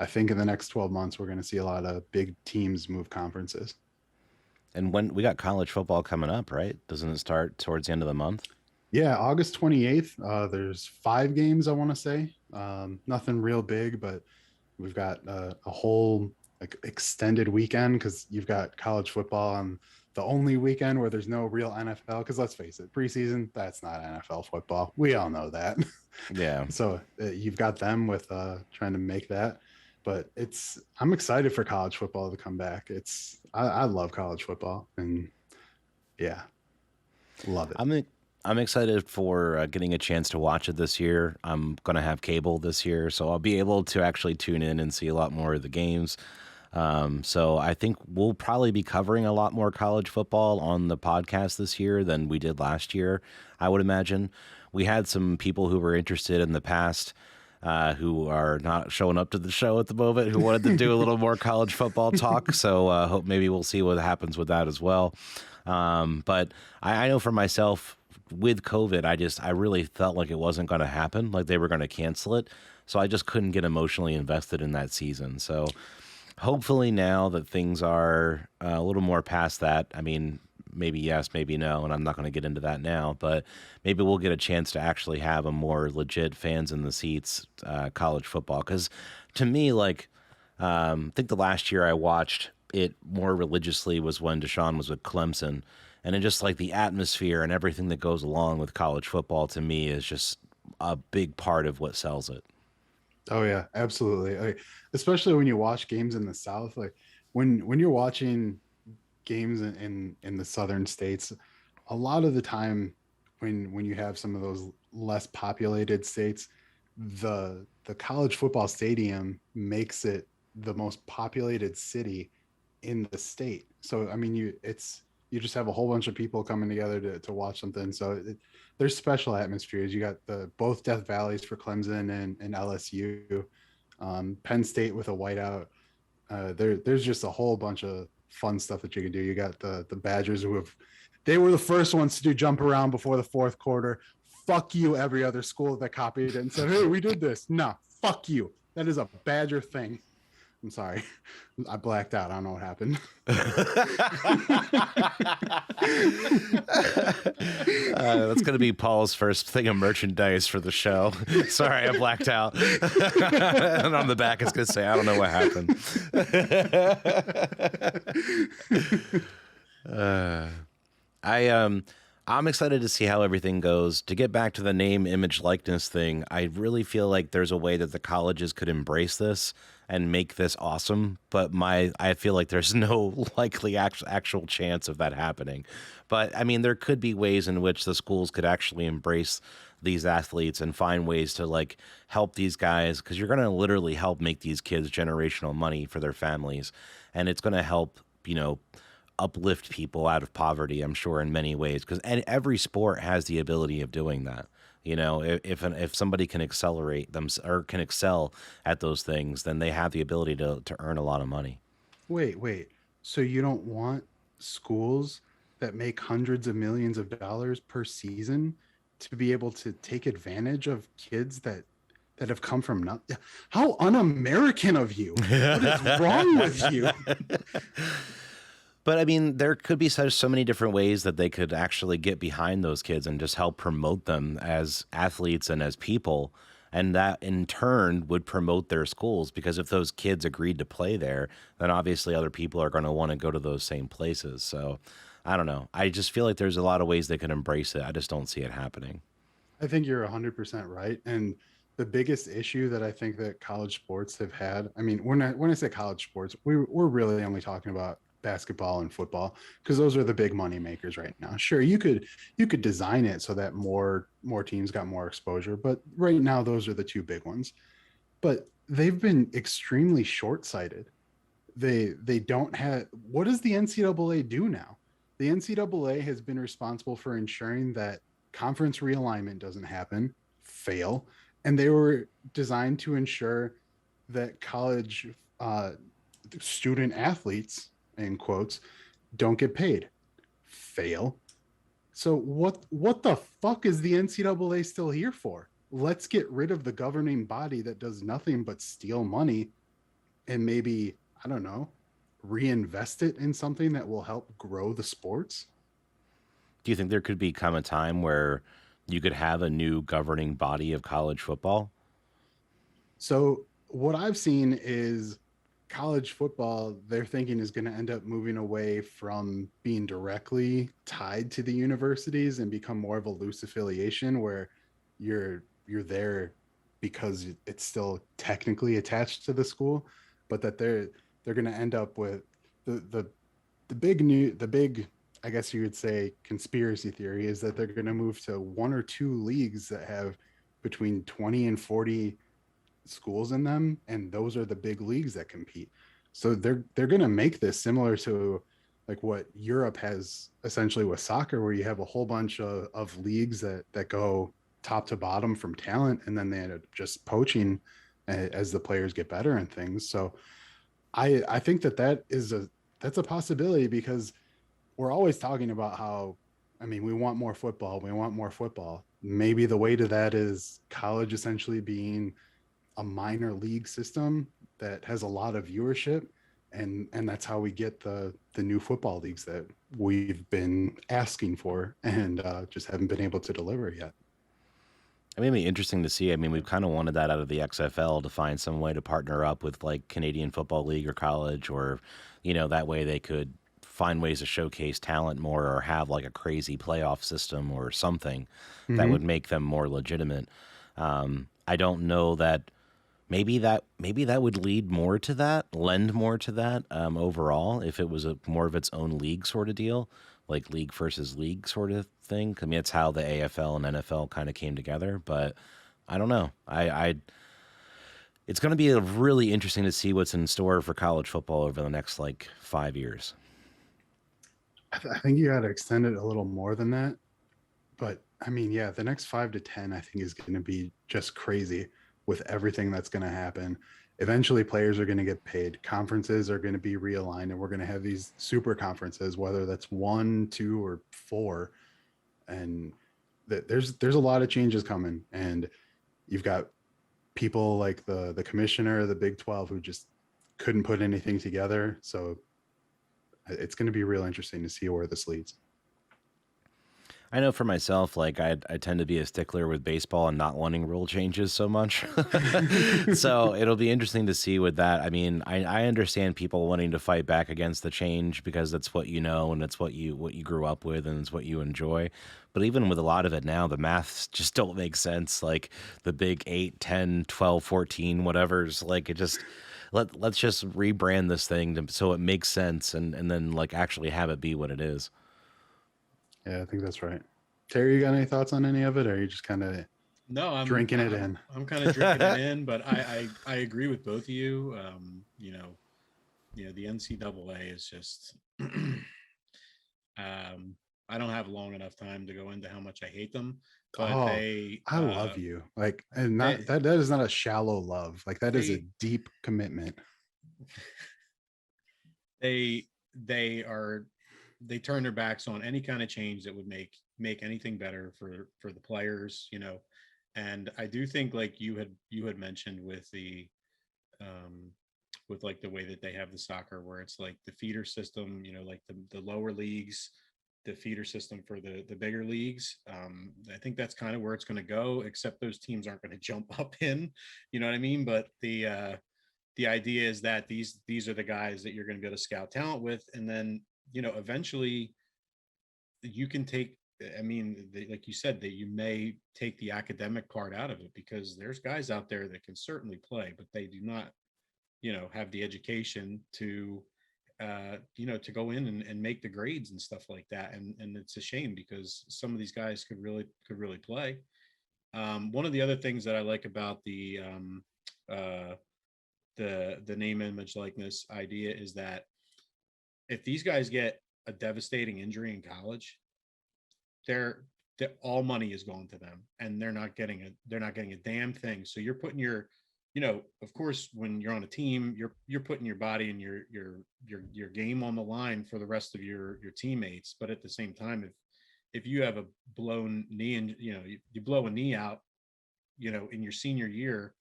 I think in the next 12 months, we're going to see a lot of big teams move conferences. And when we got college football coming up, right? Doesn't it start towards the end of the month? Yeah, August 28th. There's 5 games, I want to say. Nothing real big, but we've got a whole like extended weekend because you've got college football on the only weekend where there's no real NFL. Because let's face it, preseason, that's not NFL football. We all know that. Yeah. So you've got them with trying to make that. But I'm excited for college football to come back. I love college football, and yeah, love it. I'm excited for getting a chance to watch it this year. I'm going to have cable this year, so I'll be able to actually tune in and see a lot more of the games. So I think we'll probably be covering a lot more college football on the podcast this year than we did last year, I would imagine. We had some people who were interested in the past who are not showing up to the show at the moment, who wanted to do a little more college football talk. So hope maybe we'll see what happens with that as well. But I know for myself, with COVID, I really felt like it wasn't going to happen, like they were going to cancel it. So I just couldn't get emotionally invested in that season. So hopefully now that things are a little more past that, I mean, maybe yes, maybe no, and I'm not going to get into that now, but maybe we'll get a chance to actually have a more legit fans in the seats college football. Because to me, like, I think the last year I watched it more religiously was when Deshaun was with Clemson. And it just like the atmosphere and everything that goes along with college football to me is just a big part of what sells it. Oh yeah, absolutely. Especially when you watch games in the South, like when you're watching games in the southern states, a lot of the time when you have some of those less populated states, the college football stadium makes it the most populated city in the state. So I mean, you just have a whole bunch of people coming together to watch something. So there's special atmospheres. You got both Death Valleys for Clemson and LSU, Penn State with a whiteout. There's just a whole bunch of fun stuff that you can do. You got the Badgers they were the first ones to do jump around before the fourth quarter. Fuck you, every other school that copied it and said, hey, we did this. No, fuck you. That is a Badger thing. I'm sorry. I blacked out. I don't know what happened. That's going to be Paul's first thing of merchandise for the show. Sorry, I blacked out. And on the back, it's going to say, I don't know what happened. I'm excited to see how everything goes. To get back to the name, image, likeness thing, I really feel like there's a way that the colleges could embrace this and make this awesome. But I feel like there's no likely actual chance of that happening. But I mean, there could be ways in which the schools could actually embrace these athletes and find ways to like help these guys, because you're going to literally help make these kids generational money for their families. And it's going to help, uplift people out of poverty, I'm sure, in many ways, because every sport has the ability of doing that. If somebody can accelerate them or can excel at those things, then they have the ability to earn a lot of money. Wait. So you don't want schools that make hundreds of millions of dollars per season to be able to take advantage of kids that have come from nothing. How un-American of you. What is wrong with you? But I mean, there could be so many different ways that they could actually get behind those kids and just help promote them as athletes and as people. And that in turn would promote their schools, because if those kids agreed to play there, then obviously other people are going to want to go to those same places. So I don't know. I just feel like there's a lot of ways they could embrace it. I just don't see it happening. I think you're 100% right. And the biggest issue that I think that college sports have had, I mean, when I say college sports, we're really only talking about basketball and football, because those are the big money makers right now. Sure, you could design it so that more teams got more exposure, but right now those are the two big ones. But they've been extremely short-sighted. They don't have, what does the NCAA do now? The NCAA has been responsible for ensuring that conference realignment doesn't happen, fail, and they were designed to ensure that college student athletes, in quotes, don't get paid, fail. So what the fuck is the NCAA still here for? Let's get rid of the governing body that does nothing but steal money, and maybe, I don't know, reinvest it in something that will help grow the sports. Do you think there could become a time where you could have a new governing body of college football? So what I've seen is college football, they're thinking, is going to end up moving away from being directly tied to the universities and become more of a loose affiliation where you're there because it's still technically attached to the school, but that they're going to end up with the big, I guess you would say, conspiracy theory is that they're going to move to one or two leagues that have between 20 and 40 schools in them, and those are the big leagues that compete. So they're going to make this similar to like what Europe has essentially with soccer, where you have a whole bunch of leagues that go top to bottom from talent, and then they end up just poaching as the players get better and things. So I think that's a possibility, because we're always talking about how, I mean, we want more football. We want more football. Maybe the way to that is college essentially being a minor league system that has a lot of viewership. And that's how we get the new football leagues that we've been asking for and just haven't been able to deliver yet. I mean, it'd be interesting to see. I mean, we've kind of wanted that out of the XFL, to find some way to partner up with like Canadian Football League or college, or, that way they could find ways to showcase talent more, or have like a crazy playoff system or something that would make them more legitimate. I don't know that maybe that would lend more to that overall, if it was more of its own league sort of deal, like league versus league sort of thing. I mean, it's how the AFL and NFL kind of came together, but I don't know. It's going to be really interesting to see what's in store for college football over the next like 5 years. I think you got to extend it a little more than that. But I mean, yeah, the next 5 to 10, I think, is going to be just crazy with everything that's going to happen. Eventually, players are going to get paid. Conferences are going to be realigned, and we're going to have these super conferences, whether that's 1, 2, or 4. And there's a lot of changes coming. And you've got people like the commissioner of the Big 12 who just couldn't put anything together. So it's going to be real interesting to see where this leads. I know for myself, like I tend to be a stickler with baseball and not wanting rule changes so much. So it'll be interesting to see with that. I mean, I understand people wanting to fight back against the change because that's what you know, and it's what you grew up with, and it's what you enjoy. But even with a lot of it now, the maths just don't make sense. Like the big 8, 10, 12, 14, whatever's like, it just, let's just rebrand this thing so it makes sense, and then like actually have it be what it is. Yeah, I think that's right. Terry, you got any thoughts on any of it, or are you just kind of I'm drinking it in? I'm kind of drinking it in, but I agree with both of you. The NCAA is just I don't have long enough time to go into how much I hate them. But I love you. Like, and not that is not a shallow love. Like, that is a deep commitment. They are they turn their backs on any kind of change that would make anything better for the players, and I do think, like you had mentioned um with like the way that they have the soccer, where it's like the feeder system, like the lower leagues, the feeder system for the bigger leagues. I think that's kind of where it's going to go, except those teams aren't going to jump up in, you know what I mean? But the idea is that these are the guys that you're going to be able to scout talent with, and then eventually you can take. I mean, like you said, that you may take the academic part out of it, because there's guys out there that can certainly play, but they do not, have the education to to go in and make the grades and stuff like that. And it's a shame, because some of these guys could really play. One of the other things that I like about uh, the name, image, likeness idea is that if these guys get a devastating injury in college, they're all money is going to them, and they're not getting a damn thing. So you're putting your, of course, when you're on a team, you're putting your body and your game on the line for the rest of your teammates. But at the same time, if you have a blown knee, and you blow a knee out, in your senior year,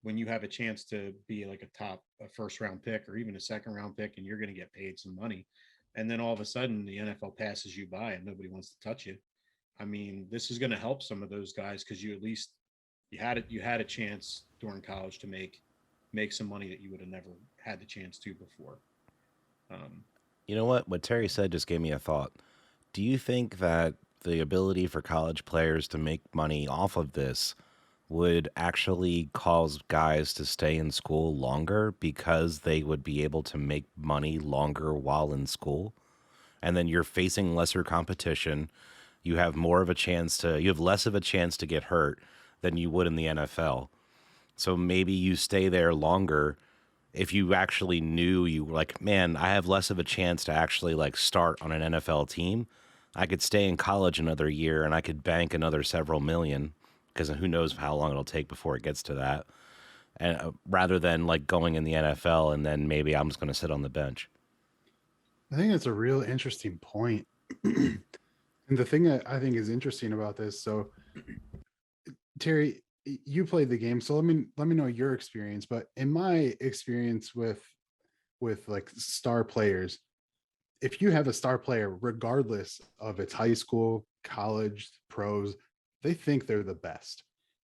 when you have a chance to be like a first round pick or even a second round pick, and you're going to get paid some money, and then all of a sudden the NFL passes you by and nobody wants to touch you. I mean, this is going to help some of those guys, because you at least you had a chance during college to make some money that you would have never had the chance to before. Um, You know what? What Terry said just gave me a thought. Do you think that the ability for college players to make money off of this would actually cause guys to stay in school longer, because they would be able to make money longer while in school? And then you're facing lesser competition. You have less of a chance to get hurt than you would in the NFL. So maybe you stay there longer if you actually knew, you were like, man, I have less of a chance to actually like start on an NFL team. I could stay in college another year and I could bank another several million, because who knows how long it'll take before it gets to that. And rather than like going in the NFL and then maybe I'm just going to sit on the bench. I think that's a real interesting point. And the thing that I think is interesting about this, so Terry, you played the game, so let me know your experience. But in my experience with like star players, if you have a star player, regardless of its high school, college, pros, they think they're the best.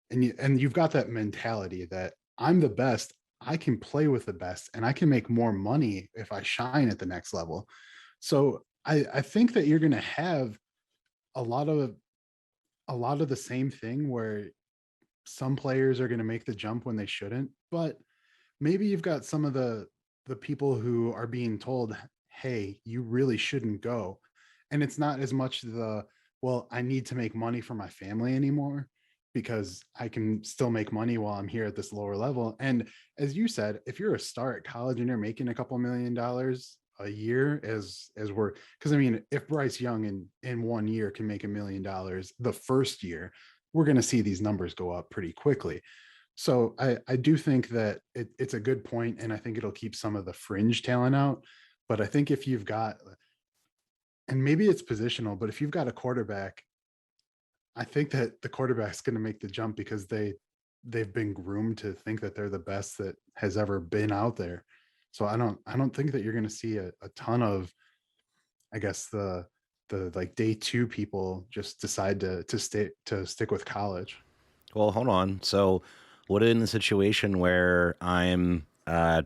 And you've got that mentality that I'm the best, I can play with the best, and I can make more money if I shine at the next level. So I think that you're gonna have a lot of the same thing, where some players are going to make the jump when they shouldn't, but maybe you've got some of the people who are being told, hey, you really shouldn't go. And it's not as much well, I need to make money for my family anymore, because I can still make money while I'm here at this lower level. And as you said, if you're a star at college and you're making a couple $1 million a year, as we're, because I mean, if Bryce Young in 1 year can make $1 million the first year, we're going to see these numbers go up pretty quickly. So I do think that it's a good point, and I think it'll keep some of the fringe talent out. But I think if you've got, and maybe it's positional, but if you've got a quarterback, I think that the quarterback's going to make the jump, because they've been groomed to think that they're the best that has ever been out there. So I don't think that you're going to see a ton of, I guess, the like day two people just decide to stick with college. Well, hold on. So, what in the situation where I'm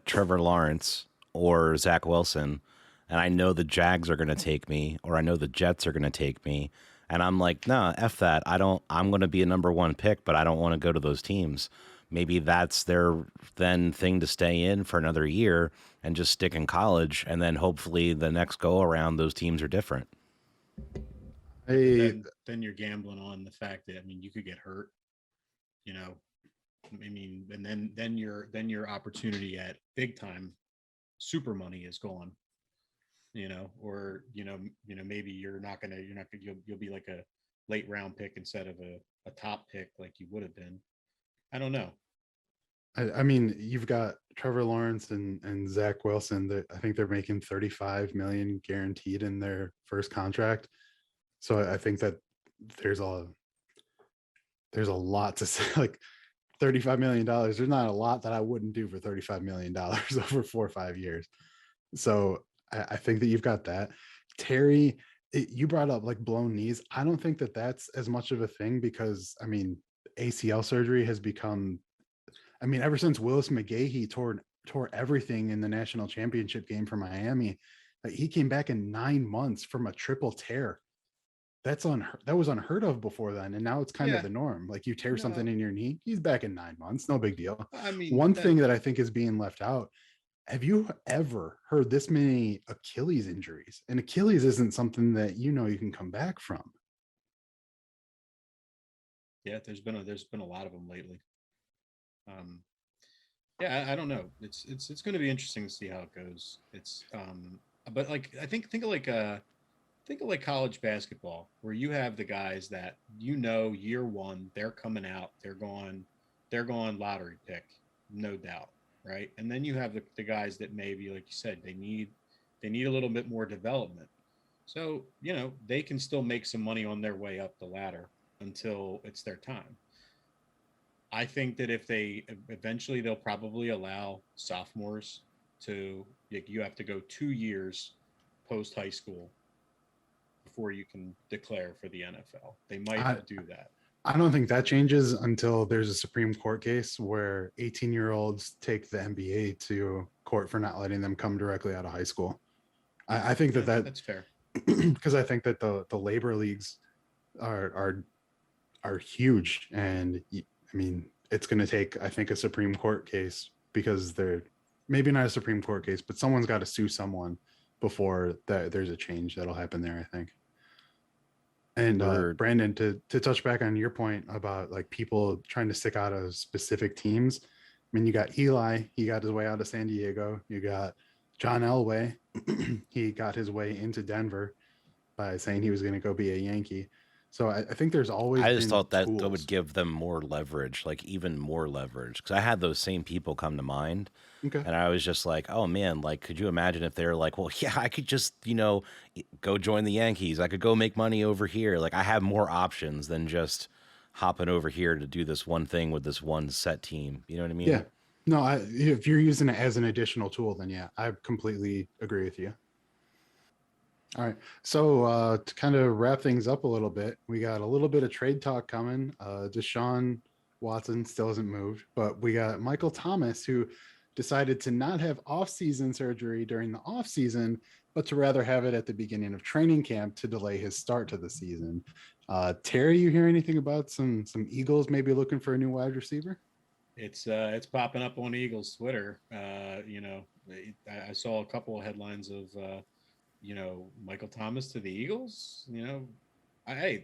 Trevor Lawrence or Zach Wilson, and I know the Jags are going to take me, or I know the Jets are going to take me, and I'm like, nah, F that. I'm going to be a number one pick, but I don't want to go to those teams. Maybe that's their then thing to stay in for another year and just stick in college. And then hopefully the next go around, those teams are different. but I then you're gambling on the fact that, I mean, you could get hurt, you know. I mean, and then your opportunity at big time super money is gone, or maybe you'll be like a late round pick instead of a top pick like you would have been. I don't know. I mean, you've got Trevor Lawrence and Zach Wilson. That I think they're making 35 million guaranteed in their first contract. So I think that there's a there's a lot to say. Like $35 million. There's not a lot that I wouldn't do for $35 million over 4 or 5 years. So I think that you've got that. Terry, you brought up like blown knees. I don't think that that's as much of a thing because I mean ACL surgery has become. I mean, ever since Willis McGahee tore everything in the national championship game for Miami, like, he came back in 9 months from a triple tear. That was unheard of before then, and now it's kind of Yeah, the norm. Like you tear no, something in your knee, he's back in 9 months, no big deal. I mean One that thing that I think is being left out, have you ever heard this many Achilles injuries? And Achilles isn't something that you can come back from. yeah, there's been a lot of them lately. Um, yeah, I don't know. It's going to be interesting to see how it goes. But like I think of like college basketball where you have the guys that year one they're coming out, they're going lottery pick, no doubt, right? And then you have the guys that maybe like you said they need a little bit more development. So, they can still make some money on their way up the ladder until it's their time. I think that if they eventually they'll probably allow sophomores to like you have to go 2 years post high school before you can declare for the NFL. They might I, do that. I don't think that changes until there's a Supreme Court case where 18-year-olds take the NBA to court for not letting them come directly out of high school. Yeah, I think yeah, that that's fair. because I think that the labor leagues are are are huge, and I mean it's going to take I think a Supreme Court case because they're maybe not a Supreme Court case, but someone's got to sue someone before that there's a change that'll happen there. I think. And We're Brandon, to touch back on your point about like people trying to stick out of specific teams. I mean, you got Eli, he got his way out of San Diego. You got John Elway, he got his way into Denver by saying he was going to go be a Yankee. So I think there's always I just been thought that would tools. give them more leverage, like even more leverage. Because I had those same people come to mind, Okay. and I was just like, oh man, like, could you imagine if they're like, well, yeah, I could just go join the Yankees. I could go make money over here. Like, I have more options than just hopping over here to do this one thing with this one set team. You know what I mean? Yeah. No, if you're using it as an additional tool, then yeah, I completely agree with you. All right. So to kind of wrap things up a little bit, we got a little bit of trade talk coming. Deshaun Watson still hasn't moved, but we got Michael Thomas who decided to not have off-season surgery during the off-season, but to rather have it at the beginning of training camp to delay his start to the season. Terry, you hear anything about some Eagles maybe looking for a new wide receiver? It's popping up on Eagles Twitter. I saw a couple of headlines of Michael Thomas to the Eagles. I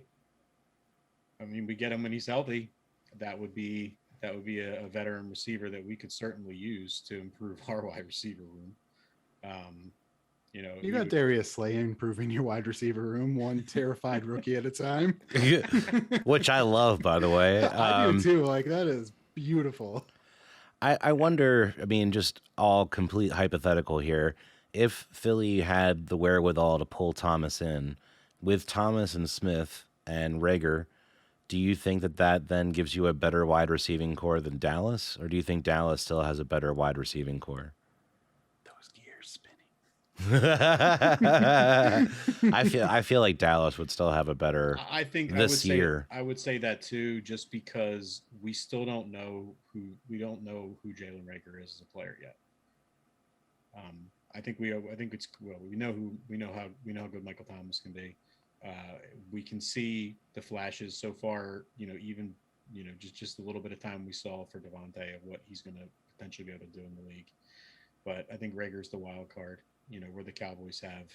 I mean, we get him when he's healthy. That would be a veteran receiver that we could certainly use to improve our wide receiver room. Um, You got Darius Slay improving your wide receiver room, one terrified rookie at a time. Which I love, by the way. I do too. Like that is beautiful. I wonder, I mean, just all complete hypothetical here, if Philly had the wherewithal to pull Thomas in with Thomas and Smith and Rager, do you think that then gives you a better wide receiving core than Dallas? Or do you think Dallas still has a better wide receiving core? Those gears I feel like Dallas would still have a better I think this year. I would say that too, just because we still don't know who Jalen Rager is as a player yet. I think it's well we know how good Michael Thomas can be. We can see the flashes so far. Even just a little bit of time we saw for Devontae of what he's going to potentially be able to do in the league. But I think Rager's the wild card. Where the Cowboys have,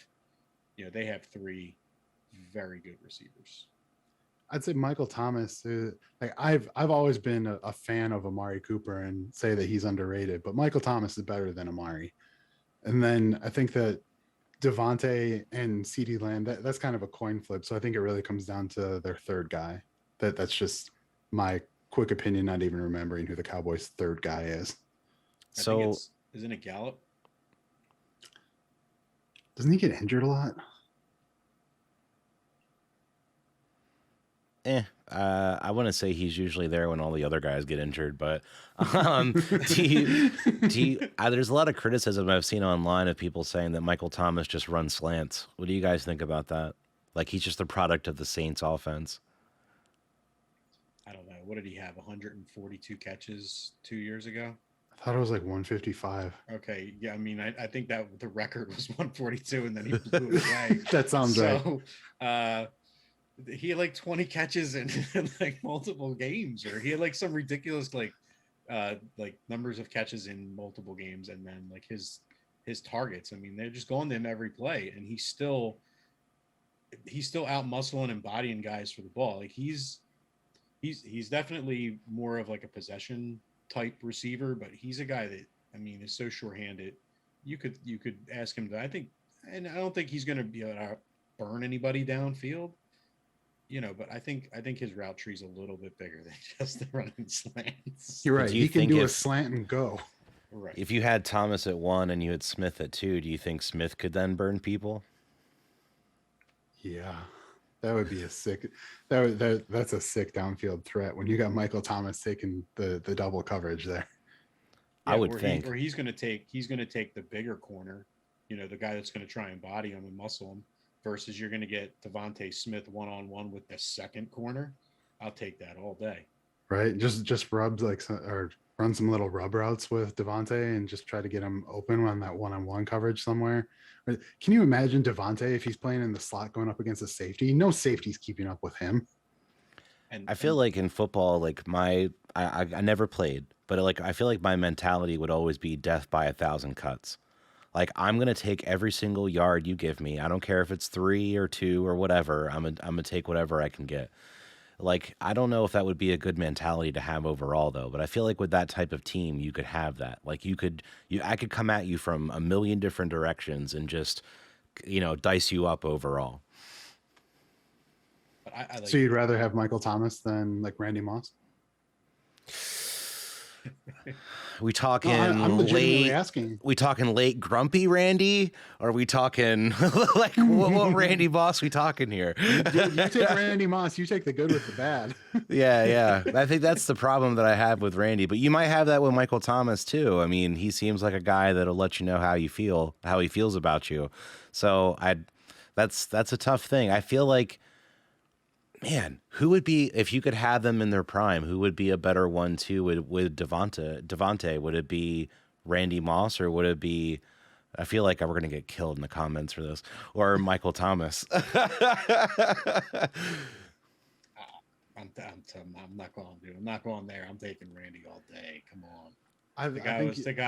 they have three very good receivers. I'd say Michael Thomas. Like I've always been a fan of Amari Cooper and say that he's underrated, but Michael Thomas is better than Amari. And then I think that Devontae and CeeDee Lamb, that's kind of a coin flip. So I think it really comes down to their third guy. That's just my quick opinion, not even remembering who the Cowboys' third guy is. I think So isn't it Gallup? Doesn't he get injured a lot? I wouldn't say he's usually there when all the other guys get injured, but do you, there's a lot of criticism I've seen online of people saying that Michael Thomas just runs slants. What do you guys think about that? Like he's just the product of the Saints offense. I don't know. What did he have? 142 catches 2 years ago. I thought it was like 155. Okay, yeah. I mean, I think that the record was 142, and then he blew it away. That sounds right. So, he had like 20 catches in like multiple games, or he had like some ridiculous like numbers of catches in multiple games, and then like his targets. I mean, they're just going to him every play, and he's still out muscling and bodying guys for the ball. Like he's definitely more of like a possession type receiver, but he's a guy that, I mean, is so sure-handed. You could ask him to, I think, and I don't think he's going to be able to burn anybody downfield, you know, but I think his route tree is a little bit bigger than just the running slants. You're right. Do you He can think do a if- slant and go. Right. If you had Thomas at 1 and you had Smith at 2, do you think Smith could then burn people? Yeah, that would be a sick. That's a sick downfield threat when you got Michael Thomas taking the double coverage there. I would or think. he's going to take the bigger corner, you know, the guy that's going to try and body him and muscle him, versus you're going to get Devontae Smith one-on-one with the second corner. I'll take that all day. Right, just rubs or run some little rub routes with Devontae and just try to get him open on that one-on-one coverage somewhere. Can you imagine Devontae if he's playing in the slot going up against a safety? No safety's keeping up with him. And I feel like in football, like I never played, but like I feel like my mentality would always be death by 1,000 cuts. Like I'm gonna take every single yard you give me. I don't care if it's 3 or 2 or whatever. I'm gonna take whatever I can get. Like I don't know if that would be a good mentality to have overall though, but I feel like with that type of team, you could have that. Like I could come at you from a million different directions and just, you know, dice you up overall. but I like, So you'd rather have Michael Thomas than like Randy Moss? We talking I'm legitimately late? asking. We talking late grumpy Randy? Or are we talking like what Randy Moss we talking here? You take Randy Moss, you take the good with the bad. Yeah. I think that's the problem that I have with Randy. But you might have that with Michael Thomas too. I mean, he seems like a guy that'll let you know how he feels about you. So that's a tough thing. I feel like, man, who would be, if you could have them in their prime, who would be a better 1-2 with Devontae? Would it be Randy Moss or would it be, I feel like we're going to get killed in the comments for this, or Michael Thomas? I'm not going to. I'm not going there. I'm taking Randy all day. Come on. I I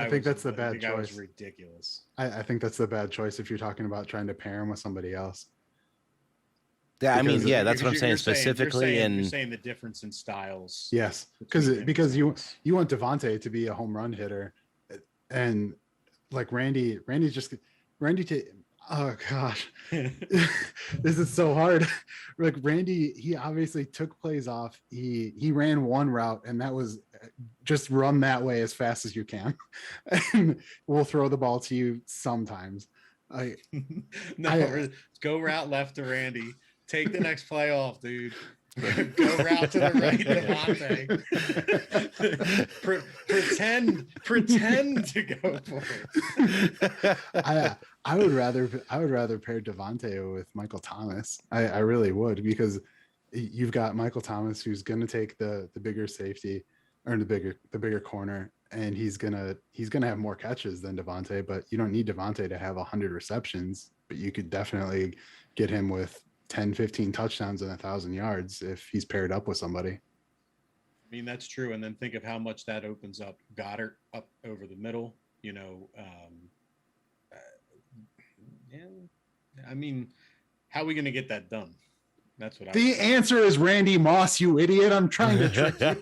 think that's the bad the guy was choice. ridiculous. I think that's the bad choice if you're talking about trying to pair him with somebody else. Yeah, I mean, Because- yeah, that's what I'm saying You're specifically. you're saying the difference in styles. Yes, between him because and you Thomas. want Devontae to be a home run hitter, and like Randy oh gosh, this is so hard. Like Randy, he obviously took plays off. He ran one route, and that was just run that way as fast as you can, and we'll throw the ball to you sometimes. Go route left to Randy. Take the next play off, dude. Go route to the right, Devontae. pretend to go for it. I would rather pair Devontae with Michael Thomas. I really would, because you've got Michael Thomas who's going to take the bigger safety or the bigger corner, and he's gonna have more catches than Devontae. But you don't need Devontae to have 100 receptions, but you could definitely get him with 10, 15 touchdowns and 1,000 yards if he's paired up with somebody. I mean, that's true. And then think of how much that opens up Goddard up over the middle, you know. Yeah, I mean, how are we going to get that done? That's what The answer is Randy Moss, you idiot. I'm trying to trick you.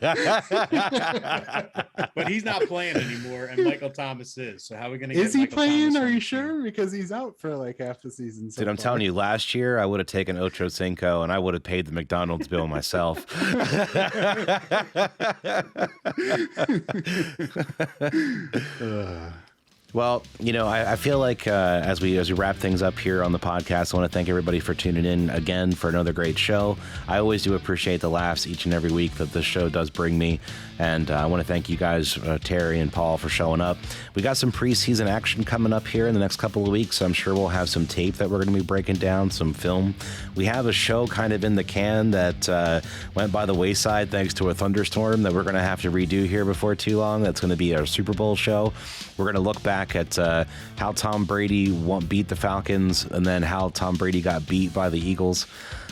But he's not playing anymore, and Michael Thomas is. So how are we going to get Is he Michael playing? Thomas Are on you the sure? Because he's out for like half the season. So Dude, I'm telling you, last year I would have taken Ocho Cinco and I would have paid the McDonald's bill myself. Well, you know, I feel like as we wrap things up here on the podcast, I want to thank everybody for tuning in again for another great show. I always do appreciate the laughs each and every week that this show does bring me. And I want to thank you guys, Terry and Paul, for showing up. We got some preseason action coming up here in the next couple of weeks. So I'm sure we'll have some tape that we're going to be breaking down, some film. We have a show kind of in the can that went by the wayside thanks to a thunderstorm that we're going to have to redo here before too long. That's going to be our Super Bowl show. We're going to look back at how Tom Brady beat the Falcons and then how Tom Brady got beat by the Eagles.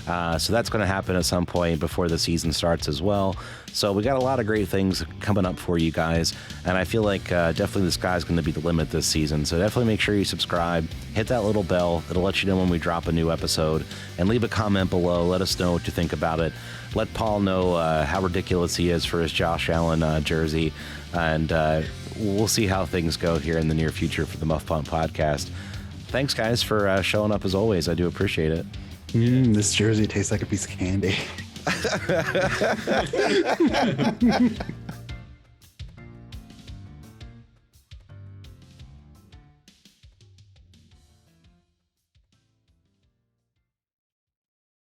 So that's going to happen at some point before the season starts as well. So we got a lot of great things coming up for you guys. And I feel like definitely the sky's going to be the limit this season. So definitely make sure you subscribe, hit that little bell. It'll let you know when we drop a new episode. And leave a comment below. Let us know what you think about it. Let Paul know how ridiculous he is for his Josh Allen jersey. And we'll see how things go here in the near future for the Muffed Punt podcast. Thanks, guys, for showing up as always. I do appreciate it. This jersey tastes like a piece of candy.